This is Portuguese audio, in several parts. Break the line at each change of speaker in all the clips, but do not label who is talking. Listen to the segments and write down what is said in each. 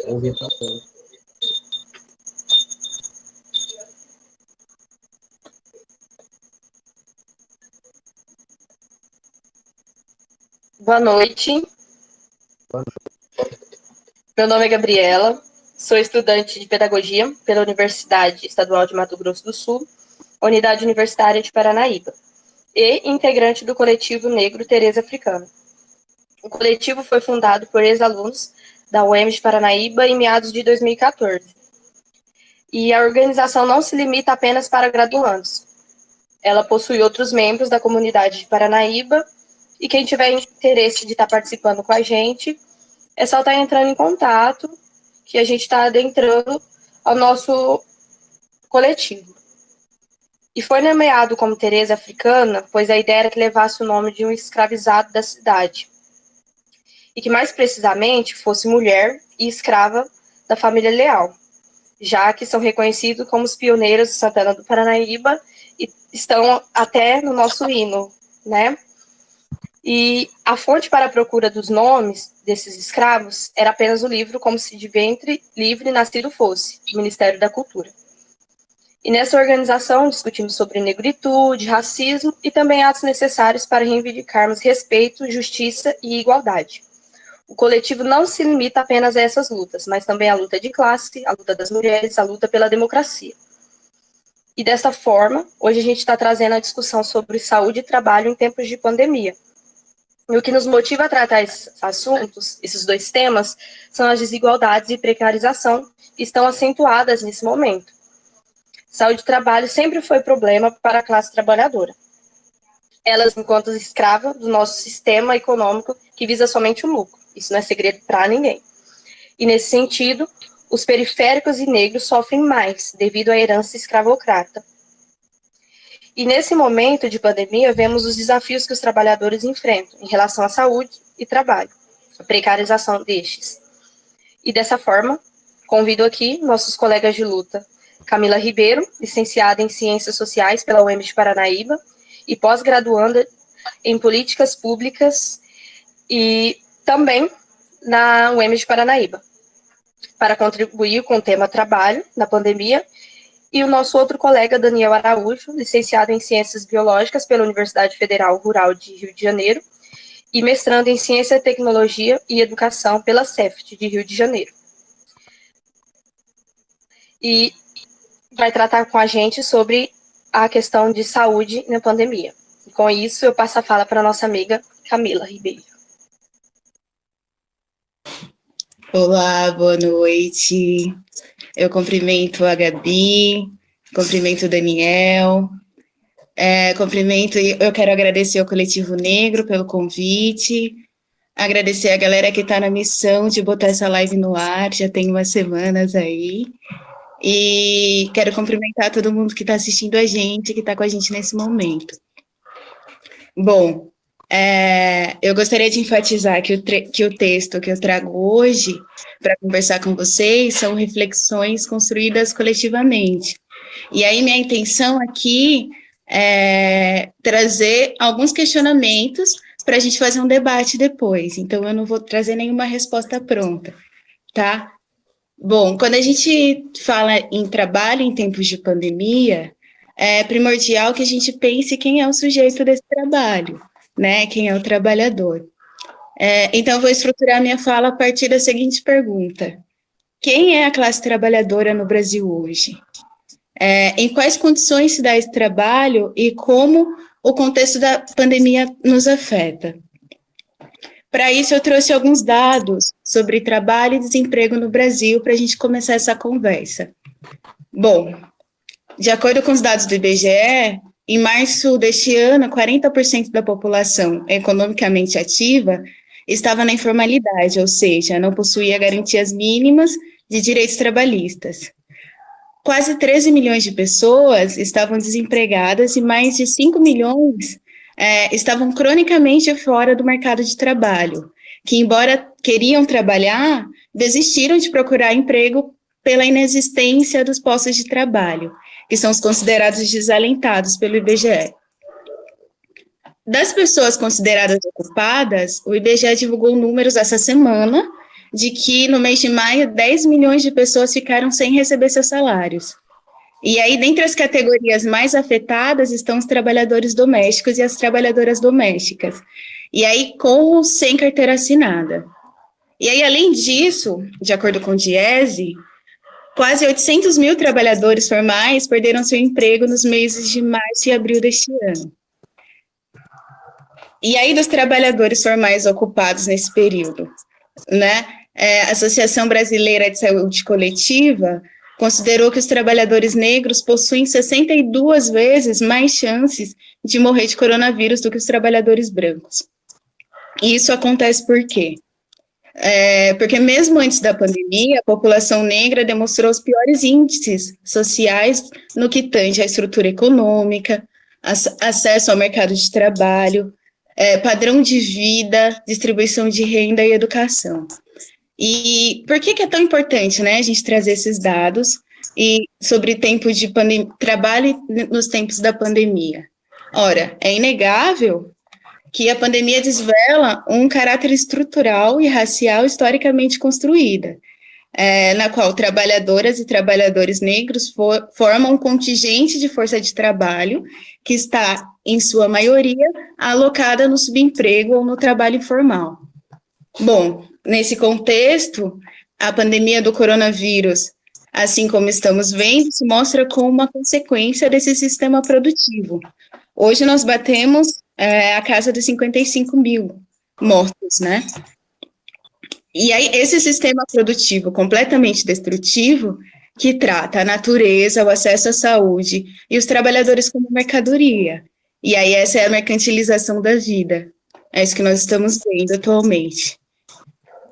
Ouvir falando.
Boa noite, meu nome é Gabriela, sou estudante de Pedagogia pela Universidade Estadual de Mato Grosso do Sul, Unidade Universitária de Paranaíba, e integrante do coletivo Negro Tereza Africana. O coletivo foi fundado por ex-alunos da UEM de Paranaíba em meados de 2014. E a organização não se limita apenas para graduandos. Ela possui outros membros da comunidade de Paranaíba, e quem tiver interesse de estar participando com a gente, é só estar entrando em contato, que a gente está adentrando ao nosso coletivo. E foi nomeado como Tereza Africana, pois a ideia era que levasse o nome de um escravizado da cidade. E que mais precisamente fosse mulher e escrava da família Leal, já que são reconhecidos como os pioneiros de Santana do Paranaíba e estão até no nosso hino, né? E a fonte para a procura dos nomes desses escravos era apenas o livro Como se de ventre livre nascido fosse, do Ministério da Cultura. E nessa organização discutimos sobre negritude, racismo e também atos necessários para reivindicarmos respeito, justiça e igualdade. O coletivo não se limita apenas a essas lutas, mas também a luta de classe, a luta das mulheres, a luta pela democracia. E dessa forma, hoje a gente está trazendo a discussão sobre saúde e trabalho em tempos de pandemia. E o que nos motiva a tratar esses assuntos, esses dois temas, são as desigualdades e precarização que estão acentuadas nesse momento. Saúde e trabalho sempre foi problema para a classe trabalhadora. Elas, enquanto escrava do nosso sistema econômico que visa somente o lucro. Isso não é segredo para ninguém. E nesse sentido, os periféricos e negros sofrem mais devido à herança escravocrata. E nesse momento de pandemia, vemos os desafios que os trabalhadores enfrentam em relação à saúde e trabalho, a precarização destes. E dessa forma, convido aqui nossos colegas de luta, Camila Ribeiro, licenciada em Ciências Sociais pela UEM de Paranaíba e pós-graduanda em Políticas Públicas e também na UEM de Paranaíba, para contribuir com o tema trabalho na pandemia, e o nosso outro colega, Daniel Araújo, licenciado em Ciências Biológicas pela Universidade Federal Rural de Rio de Janeiro e mestrando em Ciência, Tecnologia e Educação pela CEFT de Rio de Janeiro. E vai tratar com a gente sobre a questão de saúde na pandemia. E com isso, eu passo a fala para a nossa amiga Camila Ribeiro.
Olá, boa noite. Eu cumprimento a Gabi, cumprimento o Daniel, eu quero agradecer ao Coletivo Negro pelo convite, agradecer a galera que está na missão de botar essa live no ar, já tem umas semanas aí, e quero cumprimentar todo mundo que está assistindo a gente, que está com a gente nesse momento. Bom, eu gostaria de enfatizar que o texto que eu trago hoje para conversar com vocês são reflexões construídas coletivamente. E aí minha intenção aqui é trazer alguns questionamentos para a gente fazer um debate depois. Então, eu não vou trazer nenhuma resposta pronta, tá? Bom, quando a gente fala em trabalho em tempos de pandemia, é primordial que a gente pense quem é o sujeito desse trabalho, né? Quem é o trabalhador. Então, eu vou estruturar minha fala a partir da seguinte pergunta: quem é a classe trabalhadora no Brasil hoje? Em quais condições se dá esse trabalho e como o contexto da pandemia nos afeta? Para isso, eu trouxe alguns dados sobre trabalho e desemprego no Brasil para a gente começar essa conversa. Bom, de acordo com os dados do IBGE, em março deste ano, 40% da população economicamente ativa estava na informalidade, ou seja, não possuía garantias mínimas de direitos trabalhistas. Quase 13 milhões de pessoas estavam desempregadas e mais de 5 milhões estavam cronicamente fora do mercado de trabalho, que, embora queriam trabalhar, desistiram de procurar emprego pela inexistência dos postos de trabalho, que são os considerados desalentados pelo IBGE. Das pessoas consideradas ocupadas, o IBGE divulgou números essa semana de que no mês de maio 10 milhões de pessoas ficaram sem receber seus salários. E aí, dentre as categorias mais afetadas estão os trabalhadores domésticos e as trabalhadoras domésticas. E aí, com ou sem carteira assinada. E aí, além disso, de acordo com o Diese, quase 800 mil trabalhadores formais perderam seu emprego nos meses de março e abril deste ano. E aí, dos trabalhadores formais ocupados nesse período, né? A Associação Brasileira de Saúde Coletiva considerou que os trabalhadores negros possuem 62 vezes mais chances de morrer de coronavírus do que os trabalhadores brancos. E isso acontece por quê? Porque mesmo antes da pandemia, a população negra demonstrou os piores índices sociais no que tange à estrutura econômica, acesso ao mercado de trabalho, padrão de vida, distribuição de renda e educação. E por que é tão importante, né, a gente trazer esses dados e sobre tempo de trabalho nos tempos da pandemia? Ora, é inegável que a pandemia desvela um caráter estrutural e racial historicamente construída, na qual trabalhadoras e trabalhadores negros formam um contingente de força de trabalho que está, em sua maioria, alocada no subemprego ou no trabalho informal. Bom, nesse contexto, a pandemia do coronavírus, assim como estamos vendo, se mostra como uma consequência desse sistema produtivo. Hoje nós batemos a casa dos 55 mil mortos, né? E aí, esse sistema produtivo completamente destrutivo, que trata a natureza, o acesso à saúde e os trabalhadores como mercadoria. E aí, essa é a mercantilização da vida. É isso que nós estamos vendo atualmente.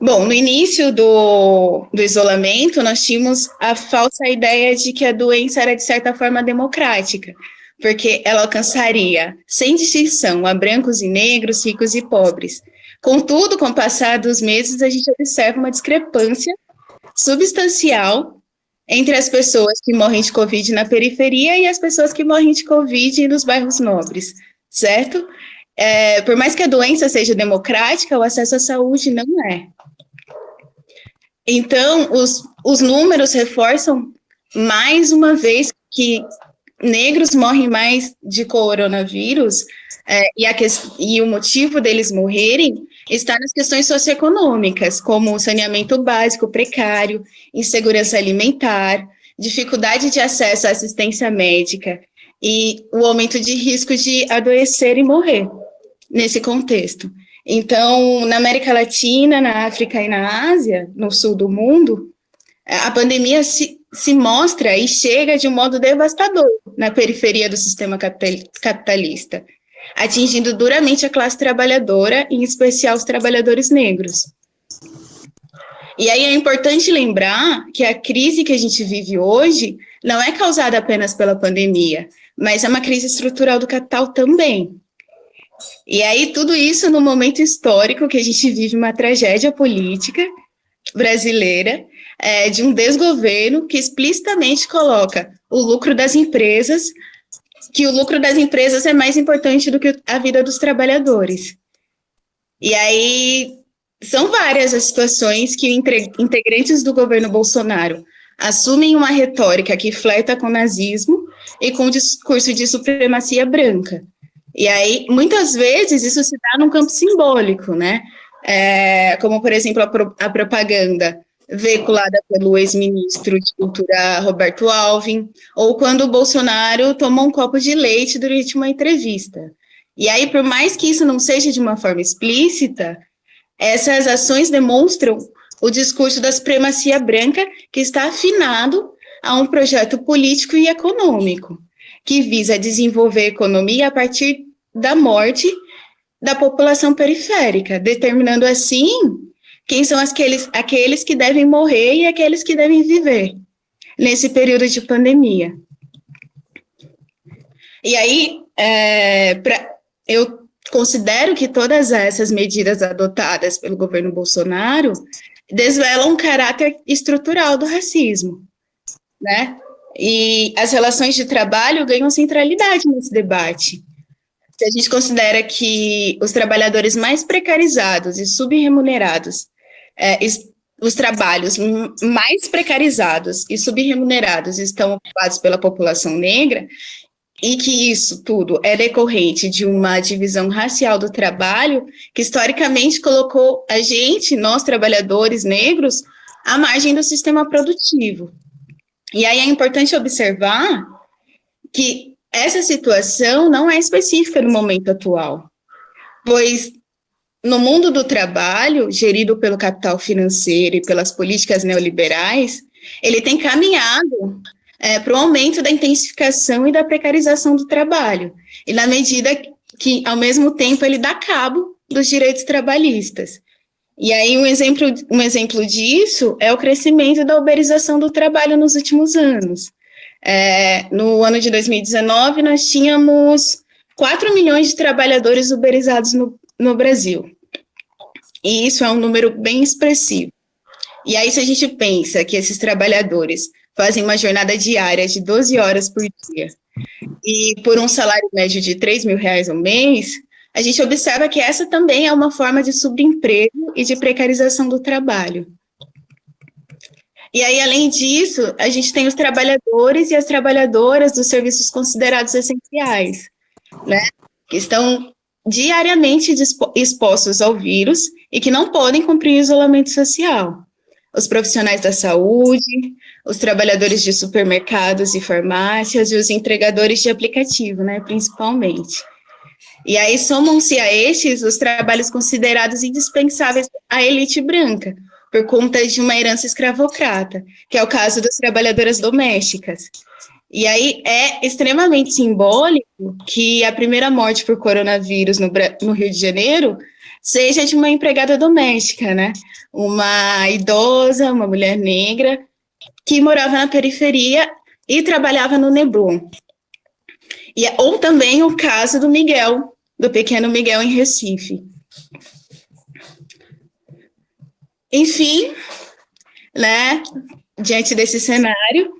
Bom, no início do isolamento, nós tínhamos a falsa ideia de que a doença era, de certa forma, democrática, porque ela alcançaria, sem distinção, a brancos e negros, ricos e pobres. Contudo, com o passar dos meses, a gente observa uma discrepância substancial entre as pessoas que morrem de Covid na periferia e as pessoas que morrem de Covid nos bairros nobres, certo? Por mais que a doença seja democrática, o acesso à saúde não é. Então, os números reforçam mais uma vez que negros morrem mais de coronavírus, e o motivo deles morrerem está nas questões socioeconômicas, como o saneamento básico precário, insegurança alimentar, dificuldade de acesso à assistência médica e o aumento de risco de adoecer e morrer nesse contexto. Então, na América Latina, na África e na Ásia, no sul do mundo, a pandemia se mostra e chega de um modo devastador na periferia do sistema capitalista, atingindo duramente a classe trabalhadora, em especial os trabalhadores negros. E aí é importante lembrar que a crise que a gente vive hoje não é causada apenas pela pandemia, mas é uma crise estrutural do capital também. E aí tudo isso no momento histórico que a gente vive uma tragédia política brasileira, de um desgoverno que explicitamente coloca o lucro das empresas, que o lucro das empresas é mais importante do que a vida dos trabalhadores. E aí são várias as situações que integrantes do governo Bolsonaro assumem uma retórica que flerta com o nazismo e com o discurso de supremacia branca. E aí, muitas vezes, isso se dá num campo simbólico, né? Como, por exemplo, a propaganda veiculada pelo ex-ministro de Cultura Roberto Alvim, ou quando o Bolsonaro tomou um copo de leite durante uma entrevista. E aí, por mais que isso não seja de uma forma explícita, essas ações demonstram o discurso da supremacia branca que está afinado a um projeto político e econômico, que visa desenvolver a economia a partir da morte da população periférica, determinando assim quem são aqueles que devem morrer e aqueles que devem viver nesse período de pandemia. E aí, eu considero que todas essas medidas adotadas pelo governo Bolsonaro desvelam um caráter estrutural do racismo, né? E as relações de trabalho ganham centralidade nesse debate. Se a gente considera que os trabalhadores mais precarizados e subremunerados os trabalhos mais precarizados e subremunerados estão ocupados pela população negra, e que isso tudo é decorrente de uma divisão racial do trabalho, que historicamente colocou a gente, nós trabalhadores negros, à margem do sistema produtivo. E aí é importante observar que essa situação não é específica no momento atual, pois no mundo do trabalho, gerido pelo capital financeiro e pelas políticas neoliberais, ele tem caminhado para o aumento da intensificação e da precarização do trabalho, e na medida que, ao mesmo tempo, ele dá cabo dos direitos trabalhistas. E aí um exemplo disso é o crescimento da uberização do trabalho nos últimos anos. No ano de 2019, nós tínhamos 4 milhões de trabalhadores uberizados no Brasil. E isso é um número bem expressivo. E aí, se a gente pensa que esses trabalhadores fazem uma jornada diária de 12 horas por dia e por um salário médio de R$3.000 ao mês, a gente observa que essa também é uma forma de subemprego e de precarização do trabalho. E aí, além disso, a gente tem os trabalhadores e as trabalhadoras dos serviços considerados essenciais, né, que estão diariamente expostos ao vírus e que não podem cumprir o isolamento social. Os profissionais da saúde, os trabalhadores de supermercados e farmácias e os entregadores de aplicativo, né, principalmente. E aí somam-se a estes os trabalhos considerados indispensáveis à elite branca, por conta de uma herança escravocrata, que é o caso das trabalhadoras domésticas. E aí é extremamente simbólico que a primeira morte por coronavírus no Rio de Janeiro seja de uma empregada doméstica, né? Uma idosa, uma mulher negra, que morava na periferia e trabalhava no Leblon. Ou também o caso do Miguel, do pequeno Miguel em Recife. Enfim, né, diante desse cenário,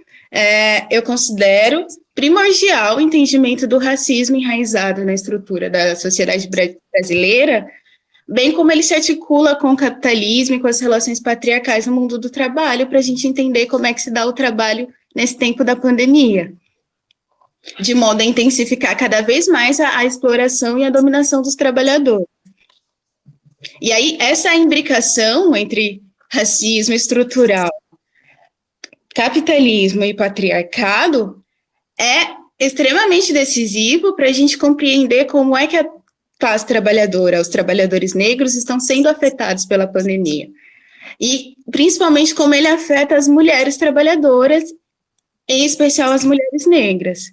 eu considero primordial o entendimento do racismo enraizado na estrutura da sociedade brasileira, bem como ele se articula com o capitalismo e com as relações patriarcais no mundo do trabalho, para a gente entender como é que se dá o trabalho nesse tempo da pandemia, de modo a intensificar cada vez mais a exploração e a dominação dos trabalhadores. E aí, essa imbricação entre racismo estrutural, capitalismo e patriarcado é extremamente decisivo para a gente compreender como é que a classe trabalhadora, os trabalhadores negros, estão sendo afetados pela pandemia. E, principalmente, como ele afeta as mulheres trabalhadoras, em especial as mulheres negras.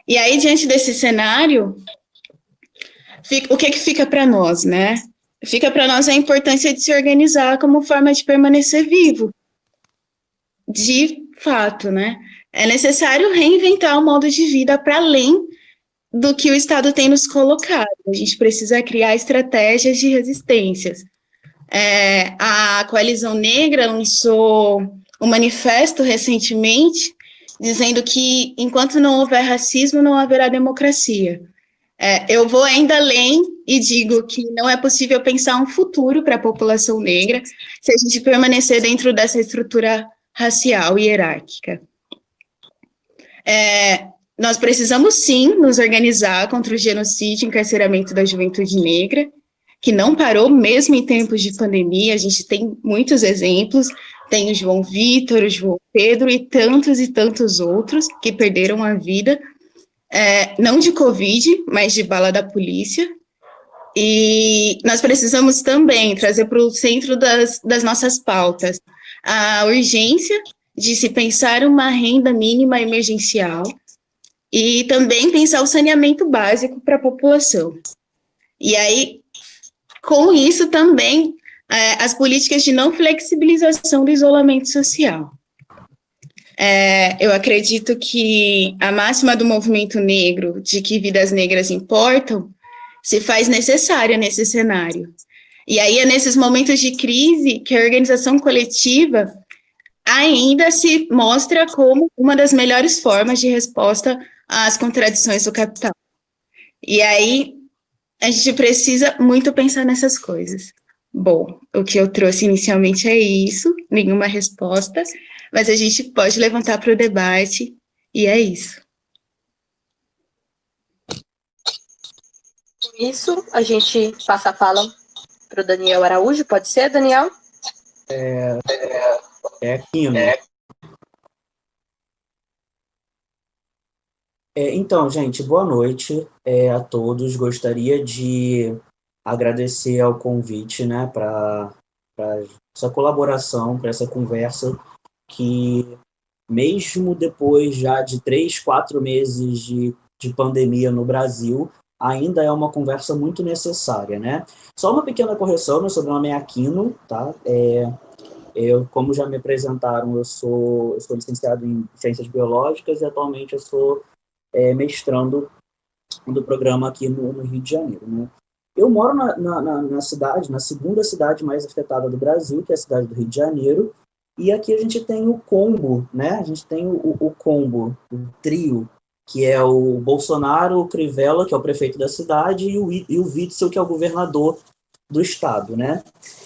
E aí, diante desse cenário, o que fica para nós, né? Fica para nós a importância de se organizar como forma de permanecer vivo. De fato, né? É necessário reinventar o modo de vida para além do que o Estado tem nos colocado. A gente precisa criar estratégias de resistências. A Coalizão Negra lançou um manifesto recentemente dizendo que enquanto não houver racismo, não haverá democracia. Eu vou ainda além e digo que não é possível pensar um futuro para a população negra se a gente permanecer dentro dessa estrutura racial e hierárquica. Nós precisamos, sim, nos organizar contra o genocídio e encarceramento da juventude negra, que não parou mesmo em tempos de pandemia. A gente tem muitos exemplos, tem o João Vitor, o João Pedro e tantos outros que perderam a vida, não de Covid, mas de bala da polícia. E nós precisamos também trazer para o centro das nossas pautas a urgência de se pensar uma renda mínima emergencial e também pensar o saneamento básico para a população. E aí, com isso também, as políticas de não flexibilização do isolamento social. Eu acredito que a máxima do movimento negro, de que vidas negras importam, se faz necessária nesse cenário. E aí é nesses momentos de crise que a organização coletiva ainda se mostra como uma das melhores formas de resposta às contradições do capital. E aí a gente precisa muito pensar nessas coisas. Bom, o que eu trouxe inicialmente é isso, nenhuma resposta, mas a gente pode levantar para o debate, e é isso.
Com isso, a gente passa a fala para o Daniel Araújo. Pode ser, Daniel?
Aquino. Então, gente, boa noite a todos. Gostaria de agradecer ao convite, né, para essa colaboração, para essa conversa, que mesmo depois já de 3, 4 meses de pandemia no Brasil, ainda é uma conversa muito necessária, né? Só uma pequena correção, meu sobrenome é Aquino, tá? Eu, como já me apresentaram, eu sou licenciado em Ciências Biológicas e atualmente eu sou mestrando do programa aqui no Rio de Janeiro, né? Eu moro na cidade, na segunda cidade mais afetada do Brasil, que é a cidade do Rio de Janeiro, e aqui a gente tem o combo, né? A gente tem o combo, o trio, que é o Bolsonaro, o Crivella, que é o prefeito da cidade, e o Witzel, que é o governador do estado, né?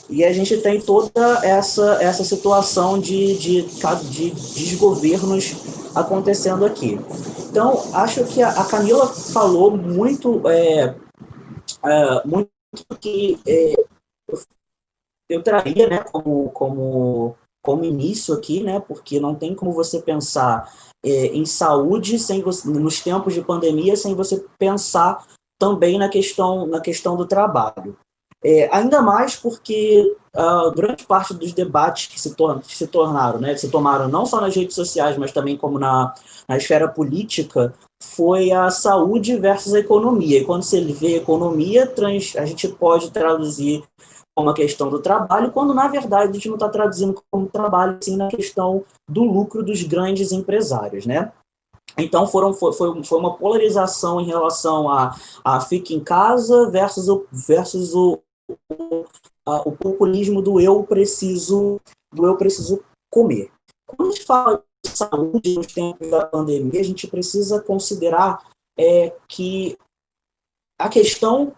E a gente tem toda essa situação de desgovernos acontecendo aqui. Então, acho que a Camila falou muito que eu traria, né, como início aqui, né, porque não tem como você pensar em saúde sem você, nos tempos de pandemia, sem você pensar também na questão do trabalho. Ainda mais porque grande parte dos debates que se tornaram, né, se tomaram não só nas redes sociais, mas também como na esfera política, foi a saúde versus a economia. E quando você vê economia, a gente pode traduzir como a questão do trabalho, quando na verdade a gente não está traduzindo como trabalho, sim na questão do lucro dos grandes empresários, né? Então foi uma polarização em relação a fique em casa versus o populismo do eu preciso comer. Quando a gente fala de saúde nos tempos da pandemia, a gente precisa considerar que a questão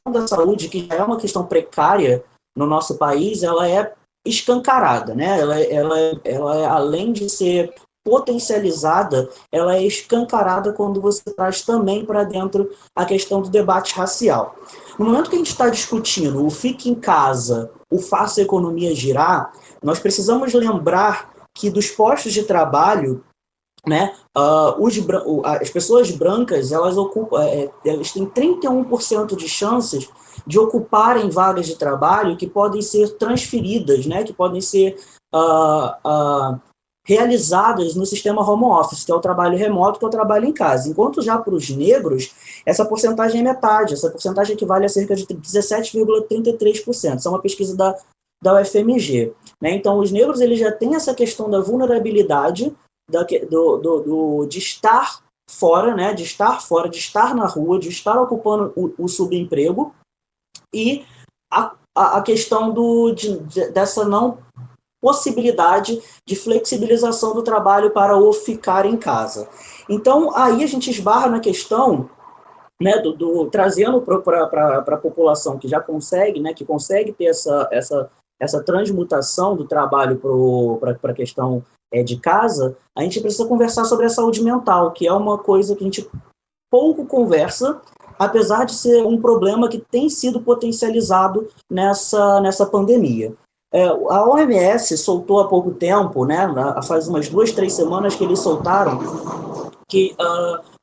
da saúde, que já é uma questão precária no nosso país, ela é escancarada, né? Ela é, além de ser potencializada, ela é escancarada quando você traz também para dentro a questão do debate racial. No momento que a gente está discutindo o fique em casa, o faça a economia girar, nós precisamos lembrar que dos postos de trabalho, né, as pessoas brancas, elas têm 31% de chances de ocuparem vagas de trabalho que podem ser transferidas, né, que podem ser realizadas no sistema home office, que é o trabalho remoto, que é o trabalho em casa. Enquanto já para os negros, essa porcentagem é metade, essa porcentagem equivale a cerca de 17,33%. Isso é uma pesquisa da UFMG. Né? Então, os negros eles já têm essa questão da vulnerabilidade de estar fora, né? De estar na rua, de estar ocupando o subemprego, e a questão dessa não possibilidade de flexibilização do trabalho para o ficar em casa. Então, aí a gente esbarra na questão, né, trazendo para a população que já consegue, né, que consegue ter essa transmutação do trabalho para a questão de casa, a gente precisa conversar sobre a saúde mental, que é uma coisa que a gente pouco conversa, apesar de ser um problema que tem sido potencializado nessa pandemia. A OMS soltou há pouco tempo, né, faz umas 2, 3 semanas que eles soltaram, que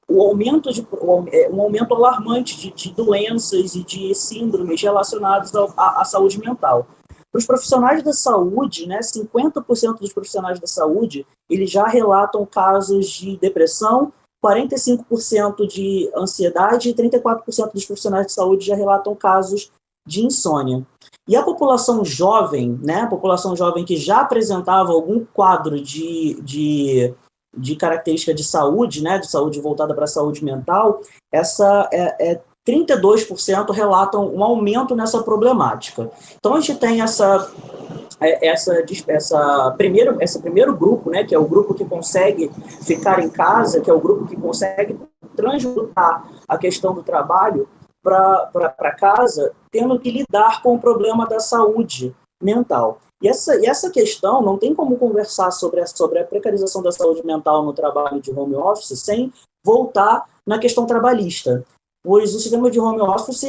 um aumento alarmante de doenças e de síndromes relacionadas à saúde mental. Para os profissionais da saúde, né, 50% dos profissionais da saúde, eles já relatam casos de depressão, 45% de ansiedade e 34% dos profissionais de saúde já relatam casos de insônia. E a população jovem, né, a população jovem que já apresentava algum quadro de característica de saúde, né, de saúde voltada para a saúde mental, 32% relatam um aumento nessa problemática. Então, a gente tem esse primeiro grupo, né, que é o grupo que consegue ficar em casa, que é o grupo que consegue transmutar a questão do trabalho, para casa, tendo que lidar com o problema da saúde mental. E essa questão, não tem como conversar sobre a precarização da saúde mental no trabalho de home office sem voltar na questão trabalhista. Pois o sistema de home office,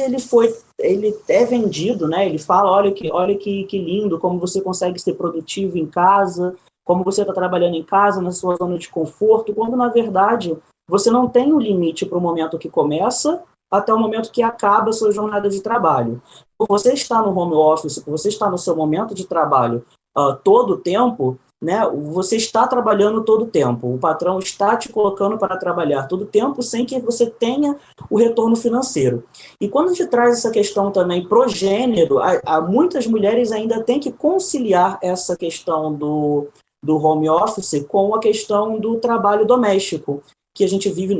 ele é vendido, né? Ele fala, olha que lindo, como você consegue ser produtivo em casa, como você está trabalhando em casa, na sua zona de conforto, quando, na verdade, você não tem um limite para o momento que começa até o momento que acaba a sua jornada de trabalho. Por você estar no home office, por você estar no seu momento de trabalho todo o tempo, né, você está trabalhando todo o tempo. O patrão está te colocando para trabalhar todo o tempo sem que você tenha o retorno financeiro. E quando a gente traz essa questão também pro gênero, muitas mulheres ainda têm que conciliar essa questão do home office com a questão do trabalho doméstico, que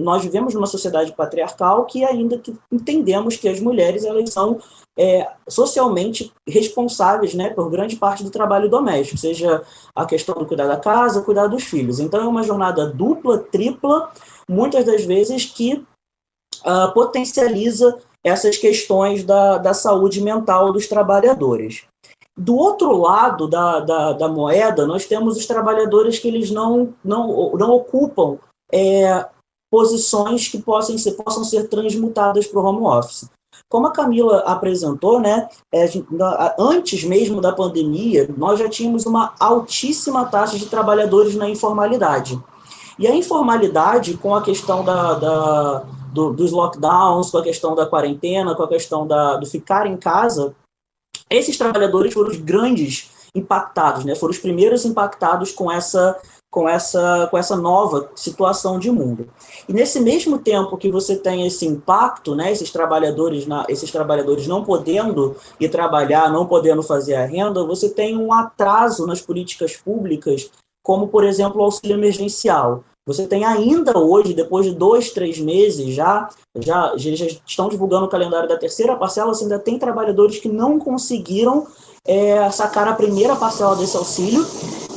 nós vivemos numa sociedade patriarcal que ainda que entendemos que as mulheres elas são socialmente responsáveis, né, por grande parte do trabalho doméstico, seja a questão do cuidar da casa, cuidar dos filhos. Então é uma jornada dupla, tripla, muitas das vezes que potencializa essas questões da saúde mental dos trabalhadores. Do outro lado da moeda, nós temos os trabalhadores que eles não ocupam posições que possam ser transmutadas para o home office. Como a Camila apresentou, né, antes mesmo da pandemia, nós já tínhamos uma altíssima taxa de trabalhadores na informalidade. E a informalidade, com a questão dos lockdowns, com a questão da quarentena, com a questão do ficar em casa, esses trabalhadores foram os grandes impactados, né? Foram os primeiros impactados com essa nova situação de mundo. E nesse mesmo tempo que você tem esse impacto, né, esses trabalhadores não podendo ir trabalhar, não podendo fazer a renda, você tem um atraso nas políticas públicas, como, por exemplo, o auxílio emergencial. Você tem ainda hoje, depois de 2, 3 meses, já estão divulgando o calendário da terceira parcela, você ainda tem trabalhadores que não conseguiram sacar a primeira parcela desse auxílio,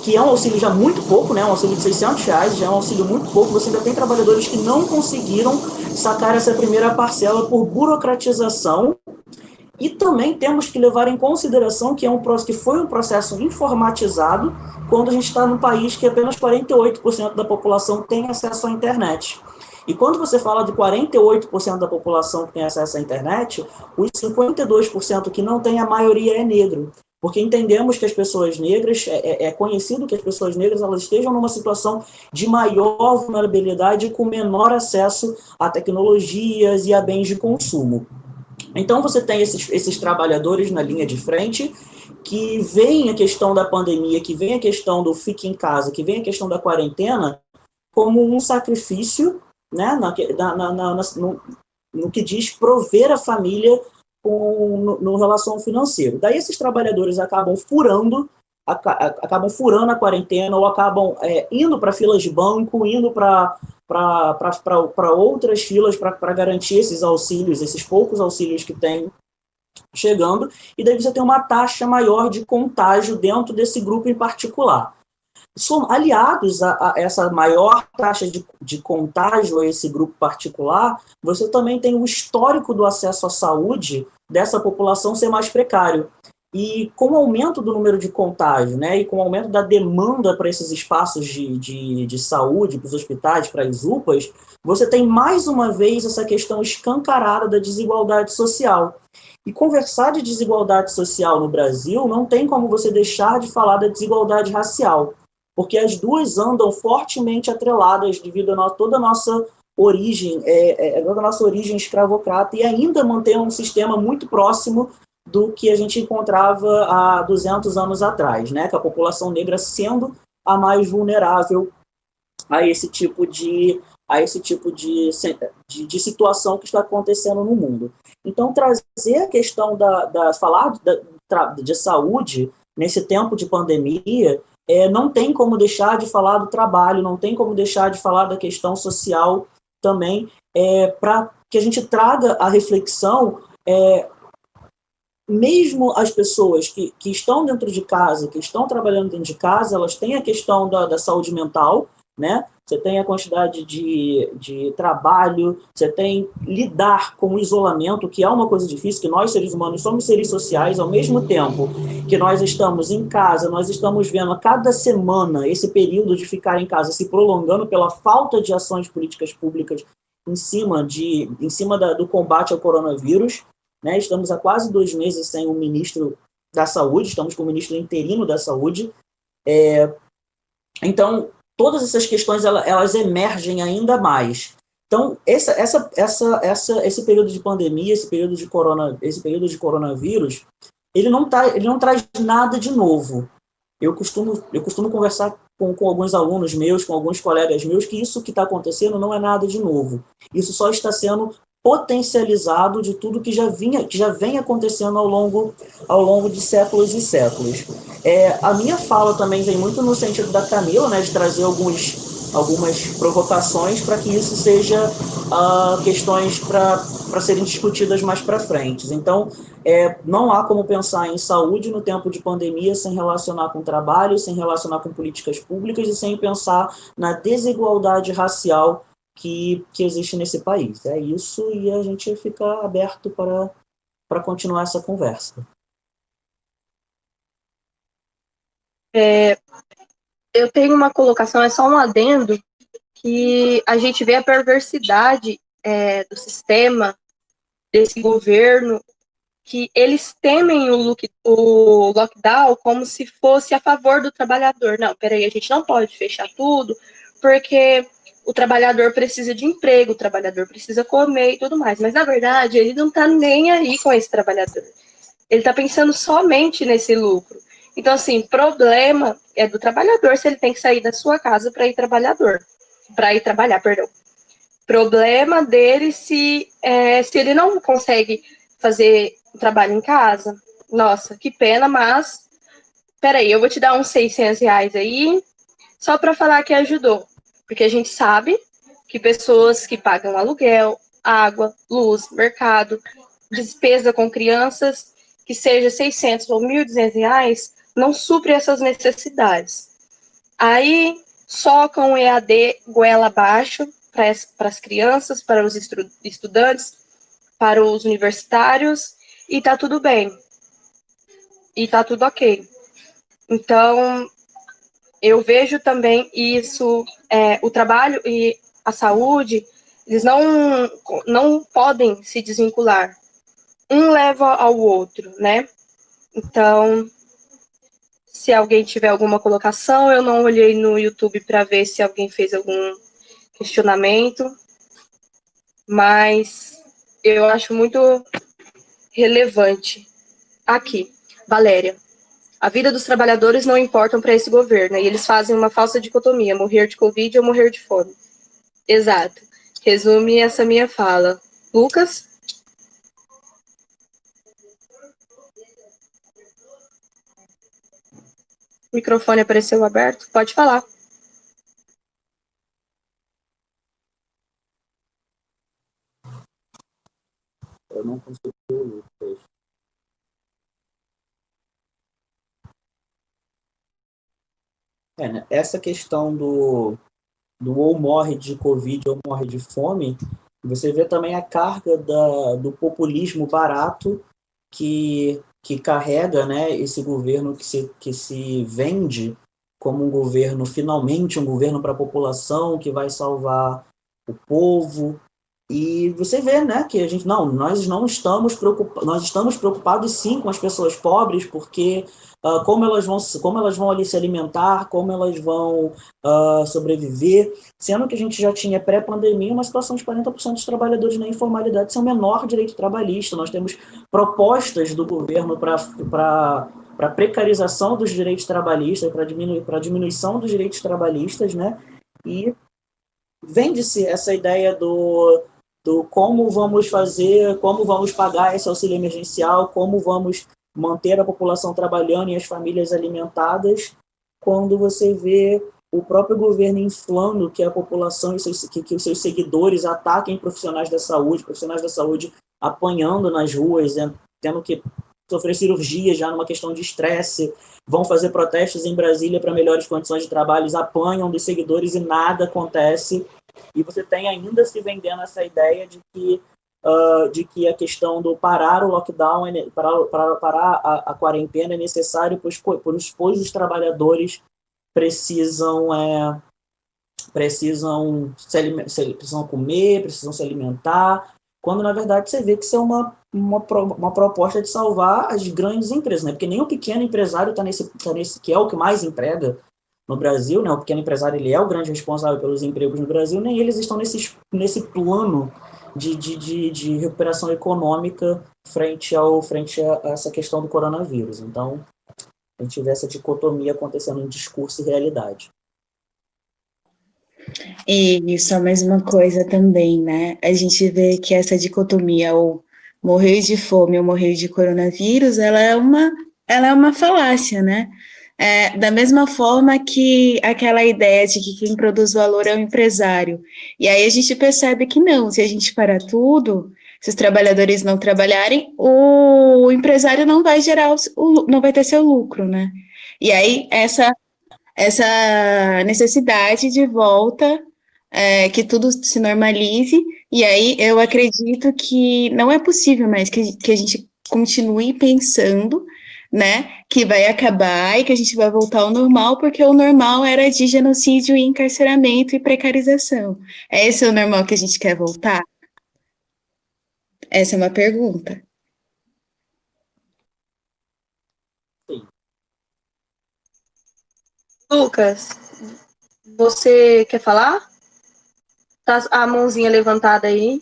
que é um auxílio já muito pouco, né, um auxílio de R$600, já é um auxílio muito pouco. Você ainda tem trabalhadores que não conseguiram sacar essa primeira parcela por burocratização. E também temos que levar em consideração que foi um processo informatizado, quando a gente está num país que apenas 48% da população tem acesso à internet. E quando você fala de 48% da população que tem acesso à internet, os 52% que não tem, a maioria é negro. Porque entendemos que as pessoas negras, é conhecido que as pessoas negras elas estejam numa situação de maior vulnerabilidade e com menor acesso a tecnologias e a bens de consumo. Então você tem esses trabalhadores na linha de frente que veem a questão da pandemia, que veem a questão do fique em casa, que veem a questão da quarentena como um sacrifício, né, no que diz prover a família no relação financeiro. Daí esses trabalhadores acabam furando a quarentena ou acabam indo para filas de banco, indo para outras filas para garantir esses auxílios, esses poucos auxílios que tem chegando, e daí você tem uma taxa maior de contágio dentro desse grupo em particular. Aliados a essa maior taxa de contágio a esse grupo particular, você também tem o histórico do acesso à saúde dessa população ser mais precário. E com o aumento do número de contágio, né, e com o aumento da demanda para esses espaços de saúde, para os hospitais, para as UPAs, você tem mais uma vez essa questão escancarada da desigualdade social. E conversar de desigualdade social no Brasil não tem como você deixar de falar da desigualdade racial, porque as duas andam fortemente atreladas devido a toda a nossa origem, escravocrata, e ainda mantém um sistema muito próximo do que a gente encontrava há 200 anos atrás, né? Que a população negra sendo a mais vulnerável a esse tipo de situação que está acontecendo no mundo. Então, trazer a questão falar de saúde nesse tempo de pandemia, não tem como deixar de falar do trabalho, não tem como deixar de falar da questão social também, para que a gente traga a reflexão, mesmo as pessoas que estão dentro de casa, que estão trabalhando dentro de casa, elas têm a questão da saúde mental, né? Você tem a quantidade de trabalho, você tem lidar com o isolamento, que é uma coisa difícil, que nós, seres humanos, somos seres sociais, ao mesmo tempo que nós estamos em casa, nós estamos vendo a cada semana esse período de ficar em casa se prolongando pela falta de ações políticas públicas em cima do combate ao coronavírus, né? Estamos há quase 2 meses sem um ministro da saúde, estamos com o ministro interino da saúde. Então, todas essas questões elas emergem ainda mais. Então, esse período de pandemia, esse período de coronavírus, ele não traz nada de novo. Eu costumo conversar com alguns alunos meus, com alguns colegas meus, que isso que está acontecendo não é nada de novo. Isso só está sendo potencializado de tudo que já vem acontecendo ao longo de séculos e séculos. A minha fala também vem muito no sentido da Camila, né, de trazer algumas provocações para que isso seja questões para serem discutidas mais para frente. Então, não há como pensar em saúde no tempo de pandemia sem relacionar com trabalho, sem relacionar com políticas públicas e sem pensar na desigualdade racial que existe nesse país. É isso, e a gente fica aberto para continuar essa conversa.
Eu tenho uma colocação, é só um adendo, que a gente vê a perversidade do sistema, desse governo, que eles temem o lockdown como se fosse a favor do trabalhador. Não, peraí, a gente não pode fechar tudo, porque o trabalhador precisa de emprego, o trabalhador precisa comer e tudo mais. Mas, na verdade, ele não está nem aí com esse trabalhador. Ele está pensando somente nesse lucro. Então, assim, problema é do trabalhador se ele tem que sair da sua casa para ir trabalhar, perdão. Problema dele se ele não consegue fazer o trabalho em casa. Nossa, que pena, mas peraí, eu vou te dar uns R$600 aí, só para falar que ajudou. Porque a gente sabe que pessoas que pagam aluguel, água, luz, mercado, despesa com crianças, que seja R$600 ou R$1.200, não supre essas necessidades. Aí, socam o EAD goela abaixo para as crianças, para os estudantes, para os universitários, e tá tudo bem. E tá tudo ok. Então, eu vejo também isso, o trabalho e a saúde, eles não podem se desvincular. Um leva ao outro, né? Então, se alguém tiver alguma colocação, eu não olhei no YouTube para ver se alguém fez algum questionamento, mas eu acho muito relevante. Aqui, Valéria. A vida dos trabalhadores não importam para esse governo, e eles fazem uma falsa dicotomia, morrer de Covid ou morrer de fome. Exato. Resume essa minha fala. Lucas? O microfone apareceu aberto? Pode falar.
Eu não consigo ouvir, Lucas. Né? Essa questão do ou morre de Covid ou morre de fome, você vê também a carga do populismo barato que carrega, né, esse governo que se vende como um governo, finalmente um governo para a população, que vai salvar o povo. E você vê, né, que nós não estamos preocupados, nós estamos preocupados sim com as pessoas pobres, porque como elas vão ali se alimentar, como elas vão sobreviver, sendo que a gente já tinha pré-pandemia uma situação de 40% dos trabalhadores na informalidade sem o menor direito trabalhista. Nós temos propostas do governo para precarização dos direitos trabalhistas, para diminuição dos direitos trabalhistas, né? E vende-se essa ideia do como vamos fazer, como vamos pagar esse auxílio emergencial, como vamos manter a população trabalhando e as famílias alimentadas, quando você vê o próprio governo inflando que a população que os seus seguidores ataquem profissionais da saúde apanhando nas ruas, tendo que sofrer cirurgia já numa questão de estresse, vão fazer protestos em Brasília para melhores condições de trabalho, eles apanham dos seguidores e nada acontece. E você tem ainda se vendendo essa ideia de que a questão do parar o lockdown, parar a quarentena é necessário, pois os trabalhadores precisam comer, precisam se alimentar, quando na verdade você vê que isso é uma proposta de salvar as grandes empresas, né? Porque nem o pequeno empresário está nesse, que é o que mais emprega no Brasil, né? O pequeno empresário ele é o grande responsável pelos empregos no Brasil, nem eles estão nesse plano de recuperação econômica frente a essa questão do coronavírus. Então, a gente vê essa dicotomia acontecendo em discurso e realidade.
E só mais uma coisa também, né? A gente vê que essa dicotomia, ou morrer de fome ou morrer de coronavírus, ela é uma falácia, né? Da mesma forma que aquela ideia de que quem produz valor é o empresário. E aí a gente percebe que não, se a gente parar tudo, se os trabalhadores não trabalharem, o empresário não vai não vai ter seu lucro, né? E aí essa necessidade de volta, que tudo se normalize, e aí eu acredito que não é possível mais que a gente continue pensando, né, que vai acabar e que a gente vai voltar ao normal, porque o normal era de genocídio e encarceramento e precarização. É esse o normal que a gente quer voltar? Essa é uma pergunta.
Lucas, você quer falar? Tá a mãozinha levantada aí.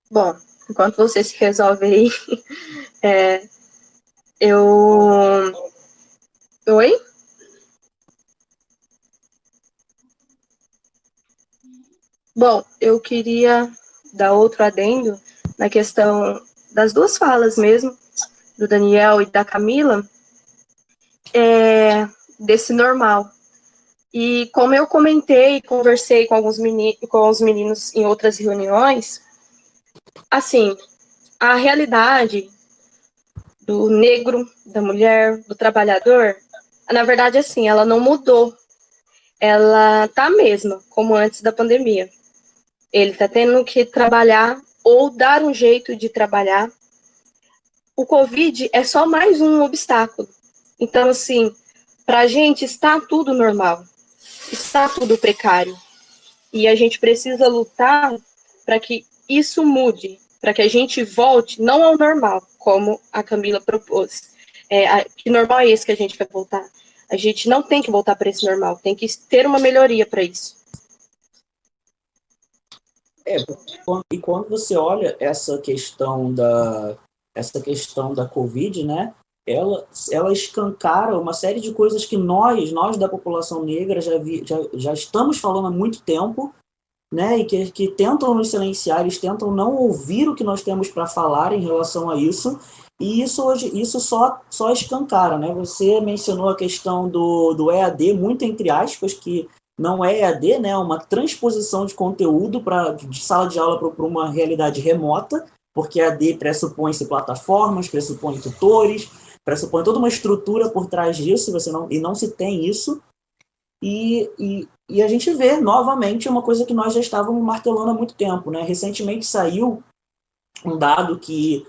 Bom, enquanto você se resolve aí, Oi? Bom, eu queria dar outro adendo na questão das duas falas mesmo, do Daniel e da Camila, desse normal. E como eu comentei, conversei com os meninos em outras reuniões, assim, a realidade do negro, da mulher, do trabalhador, na verdade, assim, ela não mudou. Ela tá a mesma, como antes da pandemia. Ele tá tendo que trabalhar ou dar um jeito de trabalhar. O Covid é só mais um obstáculo. Então, assim, pra gente está tudo normal. Está tudo precário. E a gente precisa lutar para que isso mude, para que a gente volte não ao normal, como a Camila propôs. Que normal é esse que a gente vai voltar? A gente não tem que voltar para esse normal, tem que ter uma melhoria para isso.
E quando você olha essa questão da Covid, né, ela escancara uma série de coisas que nós da população negra já estamos falando há muito tempo, né, e que tentam nos silenciar, eles tentam não ouvir o que nós temos para falar em relação a isso, e isso só escancara, né? Você mencionou a questão do EAD, muito entre aspas, que não é EAD, né, é uma transposição de conteúdo de sala de aula para uma realidade remota, porque EAD pressupõe-se plataformas, pressupõe tutores, pressupõe toda uma estrutura por trás disso, e não se tem isso. E a gente vê novamente uma coisa que nós já estávamos martelando há muito tempo, né? Recentemente saiu um dado que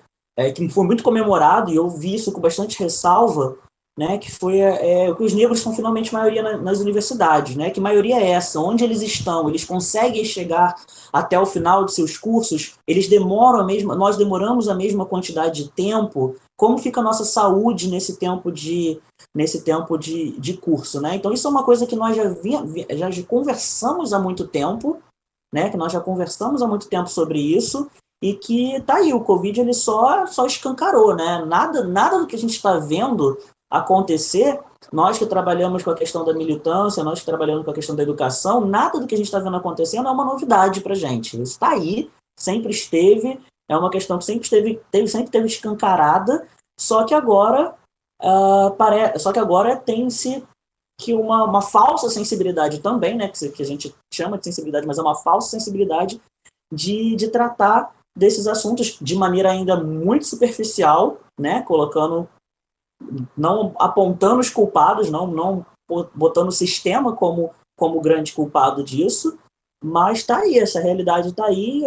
foi muito comemorado, e eu vi isso com bastante ressalva, né? Que foi que os negros são finalmente maioria nas universidades, né? Que maioria é essa? Onde eles estão? Eles conseguem chegar até o final de seus cursos? Nós demoramos a mesma quantidade de tempo? Como fica a nossa saúde nesse tempo de curso, né? Então isso é uma coisa que nós já conversamos há muito tempo, né? Que nós já conversamos há muito tempo sobre isso, e que tá aí, o Covid ele só escancarou, né? Nada do que a gente está vendo acontecer, nós que trabalhamos com a questão da militância, nós que trabalhamos com a questão da educação, nada do que a gente está vendo acontecendo é uma novidade para a gente. Isso está aí, sempre esteve, é uma questão que sempre teve escancarada, só que agora Só que agora tem-se que uma falsa sensibilidade também, né, que a gente chama de sensibilidade, mas é uma falsa sensibilidade de tratar desses assuntos de maneira ainda muito superficial, né, colocando, não apontando os culpados, não botando o sistema como grande culpado disso, mas está aí, essa realidade está aí,